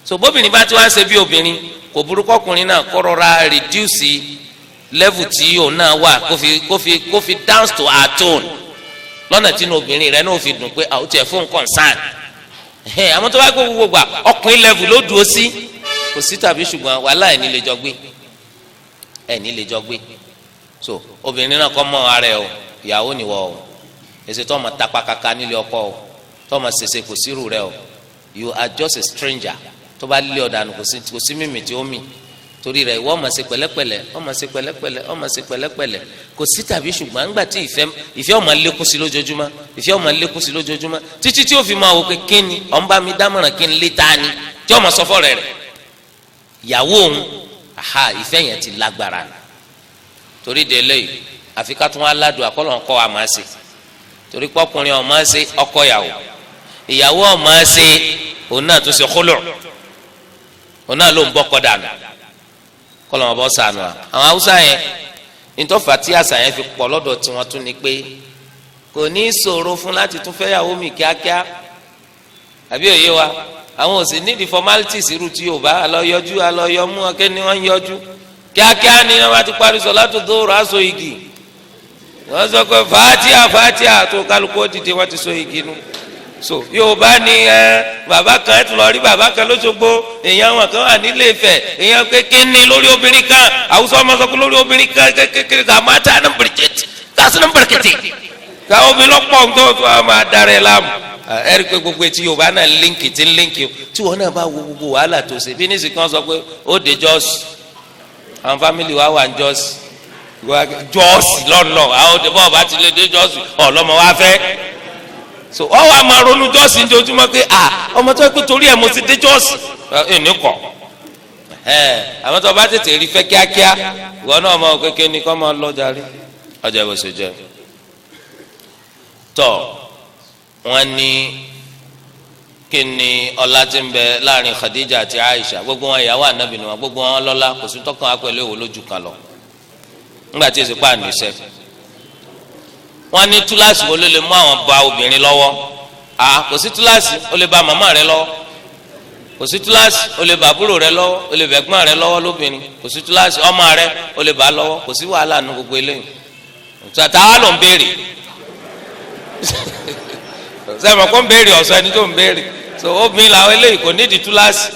[SPEAKER 1] so bóbìnrin bá ti wá ń ṣe bí obìnrin kò burúkú ọkùnrin náà kó rọra reduce level tí òun náà wà kó fi down to her tone lọ́nà tí obìnrin rẹ̀ náà fi dùn pé àwọn tiẹ̀ fún concern àmọ́ tó bá gbé gbogbo gbà ọkùnrin level ló dúró sí kò sí tàbí ṣùgbọ́n wàhálà ẹ̀ ní lè jọ gbé so obìnrin náà kọ́ mọ́ ara ẹ̀ o ìyàwó nìwọ o èsì tó ọmọ tapa kaka nílé ọkọ o tó ọmọ ṣẹṣẹ kò sírù rẹ o you are just a stranger tó bá lé ọ̀dànù kò sí mímì tí ó mì torí rẹ ìwọ ọmọ ṣe pẹ̀lẹ́pẹ̀lẹ́ kò sí tàbí ṣùgbọ́n ńgbà tí ìfẹ́ ọmọ lékún sí lójoojúmọ́ títí tí ó fi máa wò pé kí ni ọ̀n bá mi dámọ̀ràn kí n lé ta ni tí ọmọ sọ fọ́ rẹ̀ ìyàwó òun ìfẹ́ yẹn ti lágbára ni torí de eléyìí àfi ká tún wá ládùn àkọlọ̀ ńkọ́ wa máa ṣe torí pọ́kùnrin ọ̀ máa ṣe ọkọ ìyàwó ọ̀ máa ṣe òun náà tún ṣe kólọ̀ òun náà ló ń bọ́kọ dànù kọ́lọ̀ wọn bọ́ sànù à àwọn haúsá yẹn nítòfà tí àṣà yẹn fi pọ̀ lọ́dọ̀ tí wọ́n tún ní pé kò ní í ṣòro fún láti tún fẹ́yàwó mi kíákíá àbí òye wa àwọn ò sì nídìí formalities irú tí Yorùbá alọ́yọmú ọkẹ́ ni wọ́n ń yọjú kíákíá ni wọ́n bá ti parí sọ̀látù dóòrò aṣọ igi wọ́n sọ pé fàátíà tó kálukú dìde wọ́n ti so igi nu so Yorùbá ni bàbá kan ẹ tún lọ rí bàbá kan lóṣogbo èèyàn wọn kan wà nílé Ifẹ̀ èèyàn kékeré ní lórí obìnrin kan Haúsá ọmọ sọ pé lórí obìnrin kan kékeré kà máa tà ní bìrìkìtì káàsì ní bìrìkìtì ká obìnrin lọ́pọ̀ tó tó máa darẹ̀ láàmú ẹ̀rí pé gbogbo etí Yorùbá náà líǹkì tí ń líǹkì tí wọn náà bá wo gbogbo wàhálà tó ṣe bí nísìsiyìí kan sọ pé ó dé jọ́ọ̀sì àwọn fámìlì wa wà ń jọ́ọ̀sì jọ́ọ̀sì lọ́nà àwọn òde bọ́ọ̀ bá ti lè dé jọ́ọ̀sì ọlọ́mọ wa fẹ́ so ọ wà máa ronú jọ́ọ̀sì ní ojúmọ́ pé ọmọ tó pé torí ẹ̀ mo ti dé jọ́ọ̀sì ẹni kọ̀ àwọn tó bá tètè rí fẹ́ kíákíá ìwọ náà mọ kékeré ní kọ́ máa lọ jàre ọjà ìwé ṣe jẹ tọ wọn ní kí ni ọlá tí ń bẹ láàrin Khadija àti Aisha gbogbo wọn ìyàwó ànábì ni wọn gbogbo wọn lọ́lá kò sí tọkàn apẹ̀lú èwo lójú kan lọ ńgbà tí èsì pa àníṣe wọn ní túláàsì wo ló lè mú àwọn ba obìnrin lọ́wọ́ kò sí túláàsì ó lè ba màmá rẹ lọ́wọ́ kò sí túláàsì ó lè ba àbúrò rẹ lọ́wọ́ ó lè bẹ̀gbọ́n rẹ lọ́wọ́ lóbìnrin kò sí túláàsì ọmọ rẹ ó lè ba lọ́wọ́ kò sí wàhálà nu gbogbo eléyìí tàwa ló ń béèrè sẹ́mi kó ń béèrè ọ̀sọ́ ẹni tó ń béèrè so obìnrin làwọn eléyìí kò nídìí túláàsì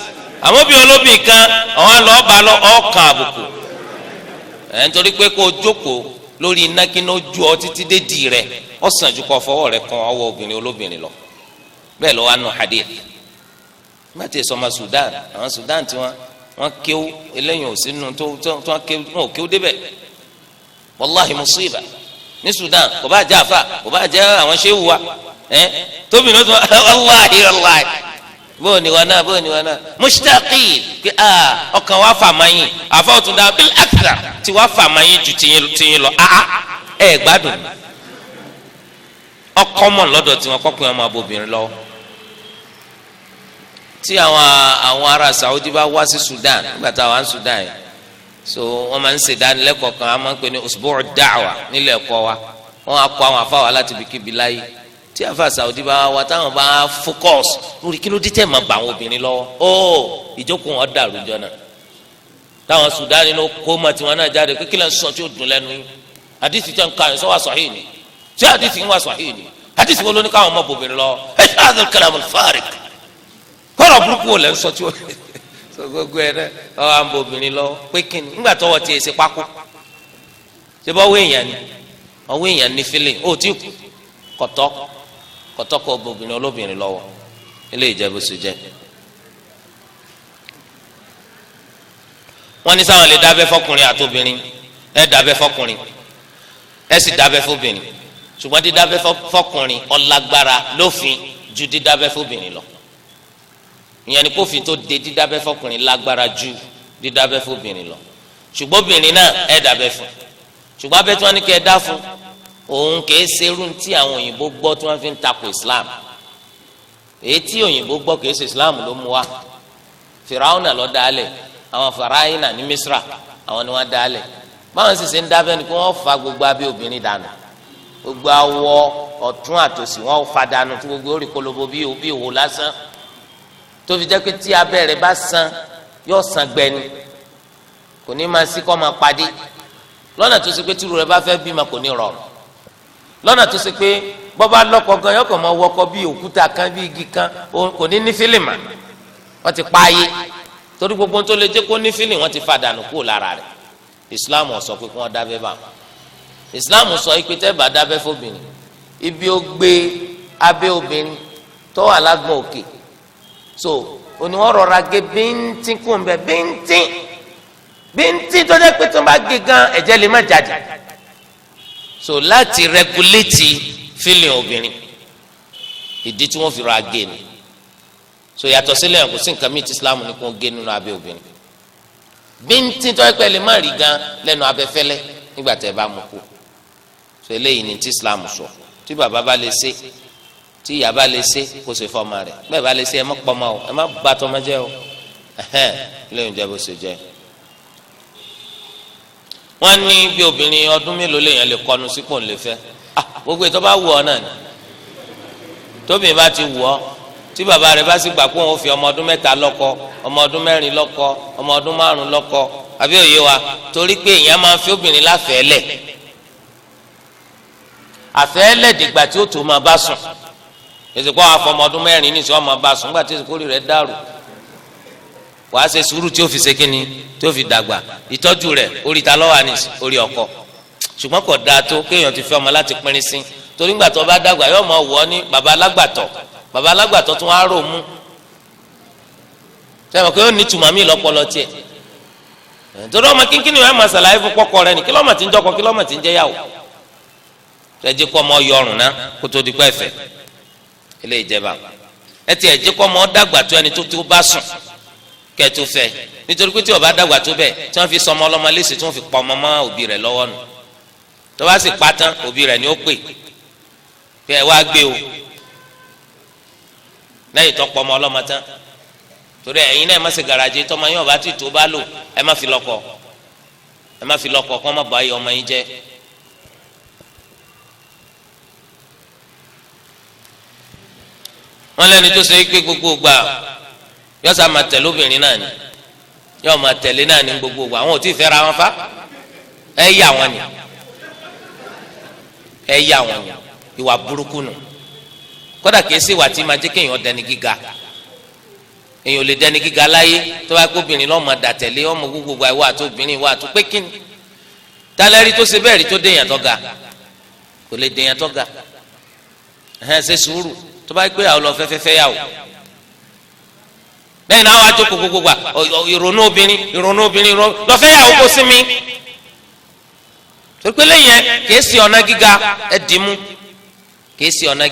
[SPEAKER 1] àmọ́ bí olóbìnrin kan àwọn lọ́ọ́ bá lọ ọ̀kan àbùkù nítorí pé kó o jókòó lórí iná kí ní ó ju ọ títí dé di rẹ ó sàn ju kó fọwọ́ rẹ kan ọwọ́ obìnrin olóbìnrin lọ bẹ́ẹ̀ lọ́wọ́ àánú hadith mẹ́tì sọmọ Sudan àwọn Sudan tí wọ́n kéwú eléyìí ò sínú tó wọ́n kéwú wọn ò kéwú débẹ̀ wàláhi musiba ní Sudan kò bá jẹ́ àfà kò bá jẹ́ àwọn ṣéwù wa tóbi náà tó wàláhi bó ni wọn náà mushtaqin pé ọkàn wa fà máa yín àfọ òtún dáa bil akthar tí wàá fà máa yín ju tiyín lọ ẹ gbádùn ọkọ mọ lọ́dọ̀ tí wọn kọkùn ọmọ abobìnrin lọ tí àwọn ará Saudi bá wá sí Sudan nígbà tá a wà ní Sudan yìí so wọn máa ń ṣe ìdánilẹ́kọ̀ọ́ kan a máa ń pè ní usbu' da'wa nílẹ̀ ẹ̀kọ́ wa wọn á kó àwọn afáwà láti bìkíbi láyé tí afa Saudi bá wá táwọn bá focus lórí kí ló dé tẹ̀ máa bá àwọn obìnrin lọ́wọ́ ìjókòó wọn dàrú jọ náà táwọn Sudan nínú kó ma tiwọn náà jáde pé kí lè sọ tí ó dùn lẹ́nu yín àdìsí tẹ̀ ń ka ẹ̀ sọ wá sahih ni tí àdìsí ń wá sahih ni àdìsí wo ló ní káwọn ọmọ bòbìnrin lọ ẹ̀ ṣe hadha al-kalam al-farik kọ́rọ̀ burúkú wò lẹ́ ń sọ tí ó sọ gbogbo ẹ̀ náà ọ̀ à ń bòbìnrin lọ pé kí ni ńgbà tọwọ́ tiẹ̀ ṣe pákó ṣe bọ́ ọwọ́ èèyàn ní feeling ó tí kọ̀tọ́kọ̀ obìnrin olóbìnrin lọ́wọ́ ilé ìjẹ́bù sì jẹ́. wọ́n ní sáwọn lè dábẹ́ fọkùnrin àtobìnrin ẹ dábẹ́ fọkùnrin ẹ sì dábẹ́ fọbìnrin ṣùgbọ́n dídábẹ́ fọkùnrin ọlágbára lófin ju dídábẹ́ fọbìnrin lọ ìyẹn ni kófin tó de dídábẹ́ fọkùnrin lágbára ju dídábẹ́ fọbìnrin lọ ṣùgbọ́n obìnrin náà ẹ dábẹ́ fún ṣùgbọ́n abẹ́ tí wọ́n ní kẹ́ ẹ dá fún òun kìí ṣe irú tí àwọn òyìnbó gbọ́ tí wọ́n fi ń takò Islam èyí tí òyìnbó gbọ́ kìí ṣe Islam ló mú wa Fìràwọ̀nà ló dálẹ̀ àwọn Fáráínà ní Misra àwọn ni wọ́n dálẹ̀ báwọn sì ṣe ń dábẹ́ ni kí wọ́n fa gbogbo abẹ́ obìnrin dànù gbogbo awọ ọ̀tún àtòsí wọ́n fa dànù tí gbogbo orí kolobo bí òwò lásán tó fi jẹ́ pé tí abẹ́ rẹ̀ bá san yóò san gbẹni kò ní máa sí kọ́ máa padì lọ́nà tó ṣe pé tírú rẹ̀ bá fẹ́ bímọ kò ní rọrùn lọ́nà tó ṣe pé bọ́bá lọ́kọ gan yọkọ̀ máa wọkọ bí òkúta kan bí igi kan kò ní ní fílìmù wọ́n ti pa ayé torí gbogbo tó lè jẹ́ kó ní fílìmù wọ́n ti fa dànù kúrò lára rẹ̀ Islam sọ pé kí wọ́n dábẹ́ bá wọn Islam sọ pé tẹ́ bá dábẹ́ fóbìnrin ibi ó gbé abẹ́ obìnrin tó wà lágbọ̀n òkè so òní wọ́n rọra gé bíntín kún un bẹ́ẹ̀ bíntín tó dẹ́ pé tó bá gé gan ẹ̀jẹ̀ lè má jáde so láti rẹguléètì fílìn obìnrin ìdí tí wọ́n fi ra gé ni so yàtọ̀ sílẹ̀ kò sí nǹkan mìíràn tí Islam ní kó gé nínú abẹ́ obìnrin bíntín tó ẹgbẹ́ lè má rí gan lẹ́nu abẹ́fẹ́lẹ́ nígbà tẹ́ bá mú kú so eléyìí ni tí Islam sọ tí bàbá bá lè ṣe tí ìyá bá lè ṣe kó ṣe fọ́mọ rẹ̀ bẹ́ẹ̀ bá lè ṣe ẹ má pọ́nmọ́ o ẹ má bà tọmọ jẹ́ o eléyìí jẹ́ bó ṣe jẹ́ wọ́n ní bí obìnrin ọdún mélòó lèèyàn lè kọnu sípò ńlẹ fẹ́ gbogbo ètò bá wù ọ́ náà ni tóbìnrin bá ti wù ọ́ tí bàbá rẹ̀ bá sì gbà pé òun fi ọmọ ọdún 3 lọ́kọ ọmọ ọdún 4 lọ́kọ ọmọ ọdún 5 lọ́kọ àbí òye wa torí pé èèyàn máa ń fi obìnrin láfẹ̀ẹ́lẹ̀ àfẹ́ẹ́lẹ̀ dìgbà tí ó tó máa bá sùn èsì kó àwọn afọmọ ọdún 4 ní ìṣọ́ máa bá sùn nígbà tí ìsìnkú rẹ̀ dàrú wàá ṣe sùúrù tí ó fi ṣe kínní tí ó fi dàgbà ìtọ́jú rẹ̀ orí ta lọ́wọ́ àní orí ọkọ ṣùgbọ́n kò dáa tó kéèyàn ti fẹ́ ọmọ láti pínrín sí torí ńgbà tó bá dàgbà yóò mọ wọ́ ní baba alágbàtọ́ tún á rò mú sẹ́wọ̀n pé ó ní tùmọ̀ mí lọ́pọlọ tiẹ̀ torí ọmọ kínkínní wọn máa ṣàlàyé fún pọkọ rẹ ní kí lọ́mọ tí ń jọkọ kí lọ́mọ tí ń jẹyàwó ẹjẹ kọ́ ọmọ yọrùn ná kó tó di pẹ́ fẹ́ ilé ìjẹba ẹ ti ẹjẹ kọ́ ọmọ dàgbà tó ẹni tó bá sùn kẹ́ tó fẹ́ nítorí pé tí ó bá dàgbà tó bẹ́ẹ̀ tí wọ́n fi sọmọ ọlọ́mọ léṣe tí wọ́n fi pa ọmọ mọ́ òbí rẹ̀ lọ́wọ́ nù tó bá sì pa tán òbí rẹ̀ ni ó pè pé ẹ wá gbé o lẹ́yìn tó pọ̀ ọmọ ọlọ́mọ tán torí ẹ̀yin náà ẹ má ṣe garaje tọmọ yín ọba tí tó bá lò ẹ má fi lọ́kọ kọ́ má bàa yọ ọmọ yín jẹ́. wọ́n lẹ́ni tó ṣe é pé gbogbo gbà yọ sá máa tẹ̀lé obìnrin náà ni yọ máa tẹ̀lé náà ní gbogbo gbà àwọn ò tí ì fẹ́ra wọn fa ẹ yà wọn ni ìwà burúkú nù kódà kìí sí ìwà tí máa jẹ́ kéèyàn dẹni gíga èèyàn ò lè dẹni gíga láyé tó bá kóbìnrin lọ́ọ́ máa dà tẹ̀lé ọmọ gbogbo ìwà àti obìnrin ìwà àti pé kíni tálẹ́rì tó ṣe bẹ́ẹ̀ rí tó déyàn tó ga kò lè déyàn tó ga ẹ̀hẹ́n ṣe sùúrù tó bá gbé àwọn lọ fẹ́fẹ́fẹ́ yà wò lẹ́yìn náà wàá jókòó gbogbo gbà ìrònú obìnrin lọ́fẹ́ yà wò kó sí mi torí pé lẹ́yìn ẹ kìí sí ọ̀nà gíga ẹ dìímú kìí sí ọ̀nà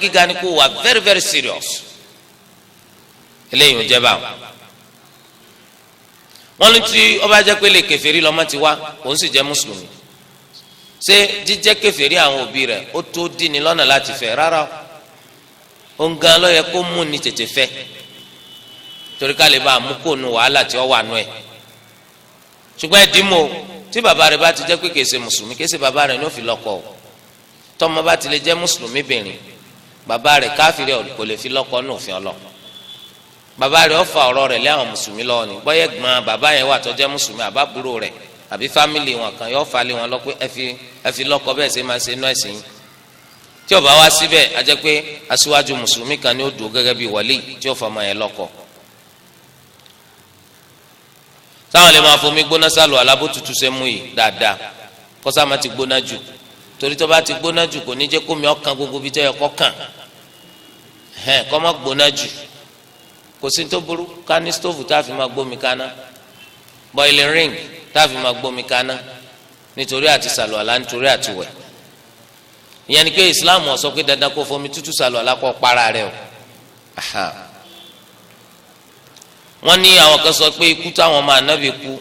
[SPEAKER 1] gíga ni kò wà very very serious eléyìí ò jẹ́ báwọn wọ́n ní tí ọba jẹ́ pé lè kèfèrí lọ́mọ ti wá òun sì jẹ́ mùsùlùmí ṣé jíjẹ́ kèfèrí àwọn òbí rẹ̀ ó tó dí ni lọ́nà láti fẹ́ rárá o ń gan lọ́yẹ kó mú ni tètè fẹ́ torí ká lè bá a mú kó nu wàhálà tí ó wà nù ẹ̀ ṣùgbọ́n ẹ̀dínmọ̀ tí bàbá rẹ̀ bá ti jẹ́ pé kìí ṣe mùsùlùmí kìí ṣe bàbá rẹ̀ ní ó fi lọ́kọ o tọ́mọ bá ti lè jẹ́ mùsùlùmí bìnrin bàbá rẹ̀ káfíìrì kò lè fi lọ́kọ ní òfin ọlọ́ bàbá rẹ̀ ó fa ọ̀rọ̀ rẹ̀ lé àwọn mùsùlùmí lọ́wọ́ ni bọ́yẹ̀ gbọ́n bàbá yẹn wà tó jẹ́ mùsùlùmí àbábúrò rẹ̀ àbí fámìlì wọn kan yóò fa lé wọn lọ pé ẹ fi lọ́kọ bẹ́ẹ̀ ṣe máa ṣe inú ẹ̀sìn yìí tí ó bá wá síbẹ̀ a jẹ́ pé aṣíwájú mùsùlùmí kan ni ó dùn gẹ́gẹ́ bí wàlí tí ó fọmọ yẹn lọ́kọ. sáwọn lè máa fomi gbóná sálù alábòtútù ṣe mú yìí dáadáa kọ́sá máa ti gbóná jù torí tó bá ti gbóná jù kò ní jẹ́ kómi ọkàn gbogbo bí tó yẹ kọ́ kàn kọ́ má gbóná jù kò sí tó burú ká ní stóòfù tá a fi máa gbómi kaná boiling ring tá a fi máa gbómi kaná nítorí àti sàlù àlá nítorí àti wẹ̀ ìyẹn ni pé Islam ó sọ pé dandan kó fomi tútù sàlù àlá kó para rẹ̀ o wọ́n ní àwọn kan sọ pé ikú táwọn ọmọ ànábì kú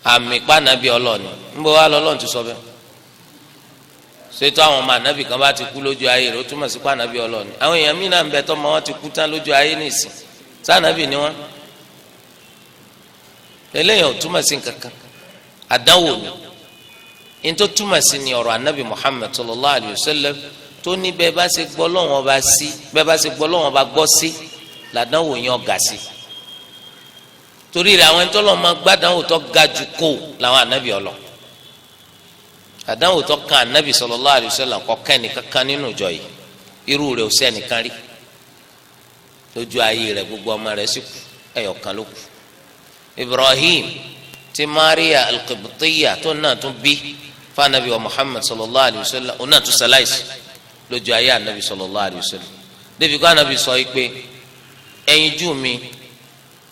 [SPEAKER 1] àmì pa ànábì ọlọ́ọ̀ni níbo wá lọ́lọ́ọ̀ni ti sọ bẹ́ẹ̀ ṣètò àwọn ọmọ ànábì kan bá ti kú lójú ayé rẹ̀ ó túmọ̀ sí pa ànábì ọlọ́ọ̀ni àwọn èèyàn míì náà ń bẹ tọ́mọ wọn ti kú tán lójú ayé nìsín sànábì ni wọ́n eléyìí ò túmọ̀ sí nǹkankan àdánwò ni tó túmọ̀ sí ni ọ̀rọ̀ ànábì Muhammad sallallahu alayhi wa sallam tó ní bẹ́ẹ̀ bá ṣe gbọ́ lọ́wọ́n bá sí bẹ́ẹ̀ bá ṣe gbọ́ lọ́wọ́n bá gbọ́ sí làdánwò yẹn ọ̀gá sí torí rẹ̀ àwọn ẹ̀ńtọ́ lọ́ọ́ máa gbádánwò tó ga jù kó làwọn ànábì ọlọ́ àdánwò tó kan ànábì sallallahu alaihi wasallam kọ́ kẹ́ni kankan nínú ìjọ yìí irú rẹ̀ ò sẹ́nìkan rí lójú ayé rẹ̀ gbogbo ọmọ rẹ̀ sì kú ẹ̀yọ̀kan ló kù Ibrahim tí Maria al-Qibtiyya tó náà tún bí fanabi wa Muhammad sallallahu alaihi wasallam ó náà tún sàláìsì lójú ayé ànábì sallallahu alaihi wasallam débi kó ànábì sọ yìí pé ẹyinjú mi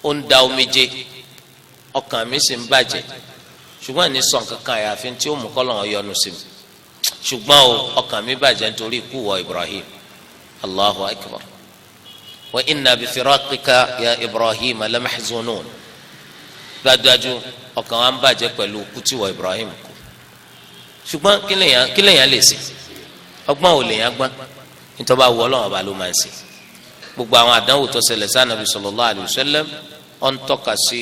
[SPEAKER 1] ó ń da omijé ọkàn mi sì ń bàjẹ́ ṣùgbọ́n ní sọ̀n kankan àyàfi tí ó mú kọ́lọ́n yọ́nú sí mi ṣùgbọ́n o ọkàn mi bàjẹ́ nítorí ikú wọ Ibrahim Allahu akbar wa inna bi firaqika ya Ibrahim lamahzunun dájúdájú ọkàn wa ń bàjẹ́ pẹ̀lú ikú tí wọ Ibrahim kú ṣùgbọ́n kí lèyàn lè ṣe ọgbọ́n ò lèyàn gbọ́n nítorí bá wọ Ọlọ́run ọba ló máa ń ṣe gbogbo àwọn àdánwò tó ṣẹlẹ̀ sí Ànábì sallallahu alayhi wa sallam ó ń tọ́ka sí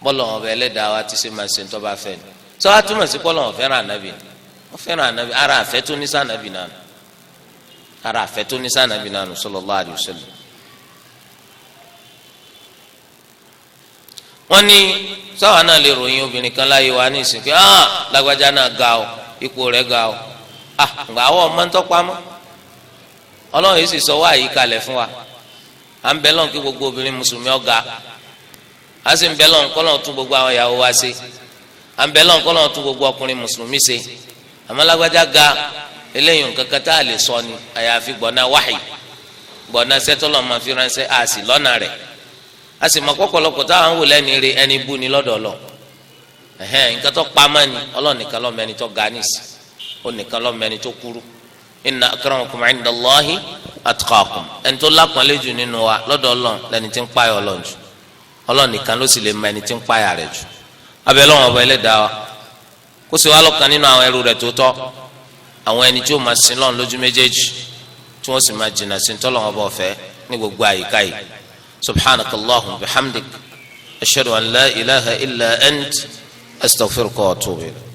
[SPEAKER 1] bọ́lọ̀ ọ̀bẹ ẹlẹ́dàá wa ti ṣe máa ṣe ń tọ́ bá fẹ́ ni sọ wá túmọ̀ sí bọ́lọ̀ ọ̀fẹ́ràn Ànábì wọ́n fẹ́ràn Ànábì ara àfẹ́ tó ní sànàbì náà ara àfẹ́ tó ní sànàbì náà sallallahu alayhi wa sallam. wọ́n ní sáwọn náà lè ròyìn obìnrin kan láyé wa ní ìsìnkú lágbájá náà ga ọ ipò rẹ̀ ga ọ ǹgbà àwọ̀ ọmọ ń tọ́pamọ́ Ọlọ́run yìí sì sọ wá yìí kalẹ̀ fún wa à ń bẹ lọ́n kí gbogbo obìnrin mùsùlùmí ọ̀gá a sì ń bẹ lọ́n kọ́ lọ́n tún gbogbo àwọn ìyàwó wa ṣe à ń bẹ lọ́n kọ́ lọ́n tún gbogbo ọkùnrin mùsùlùmí ṣe àmọ́ lágbájá ga eléyìí nǹkan kan tá a lè sọ ni àyàfi gbọ̀nà wáhì gbọ̀nà sẹ́tọ́lọ́ máa fi ránṣẹ́ a sì lọ́nà rẹ̀ a sì mọ kọ́kọ́lọ́kọ́ táwọn wò lẹ́ni rí ẹni bú ni lọ́dọ̀ Ọlọ́run nǹkan tó pamọ́ ni Ọlọ́run nìkan ló mọ ẹni tó ga nísì ó nìkan ló mọ ẹni tó kúrú inna akramakum inda Allahi atqakum ẹni tó lápọnlé jù nínú wa lọ́dọ̀ Ọlọ́run lẹni tí ń páyà Ọlọ́run jù Ọlọ́run nìkan ló sì lè mọ ẹni tí ń páyà rẹ̀ jù abẹ́ Ọlọ́run ọba Ẹlẹ́dàá wa kó sì wá lọ́kàn nínú àwọn ẹrú rẹ̀ tó tọ́ àwọn ẹni tí ó máa sin Ọlọ́run lójú méjèèjì tí wọ́n sì máa jìnnà sí tọ́lọ́run ọba ọ̀fẹ́ ní gbogbo àyíká yìí subhanakallahumma bihamdik ashhadu an la ilaha illa ant astaghfiruka wa atubu ilayk.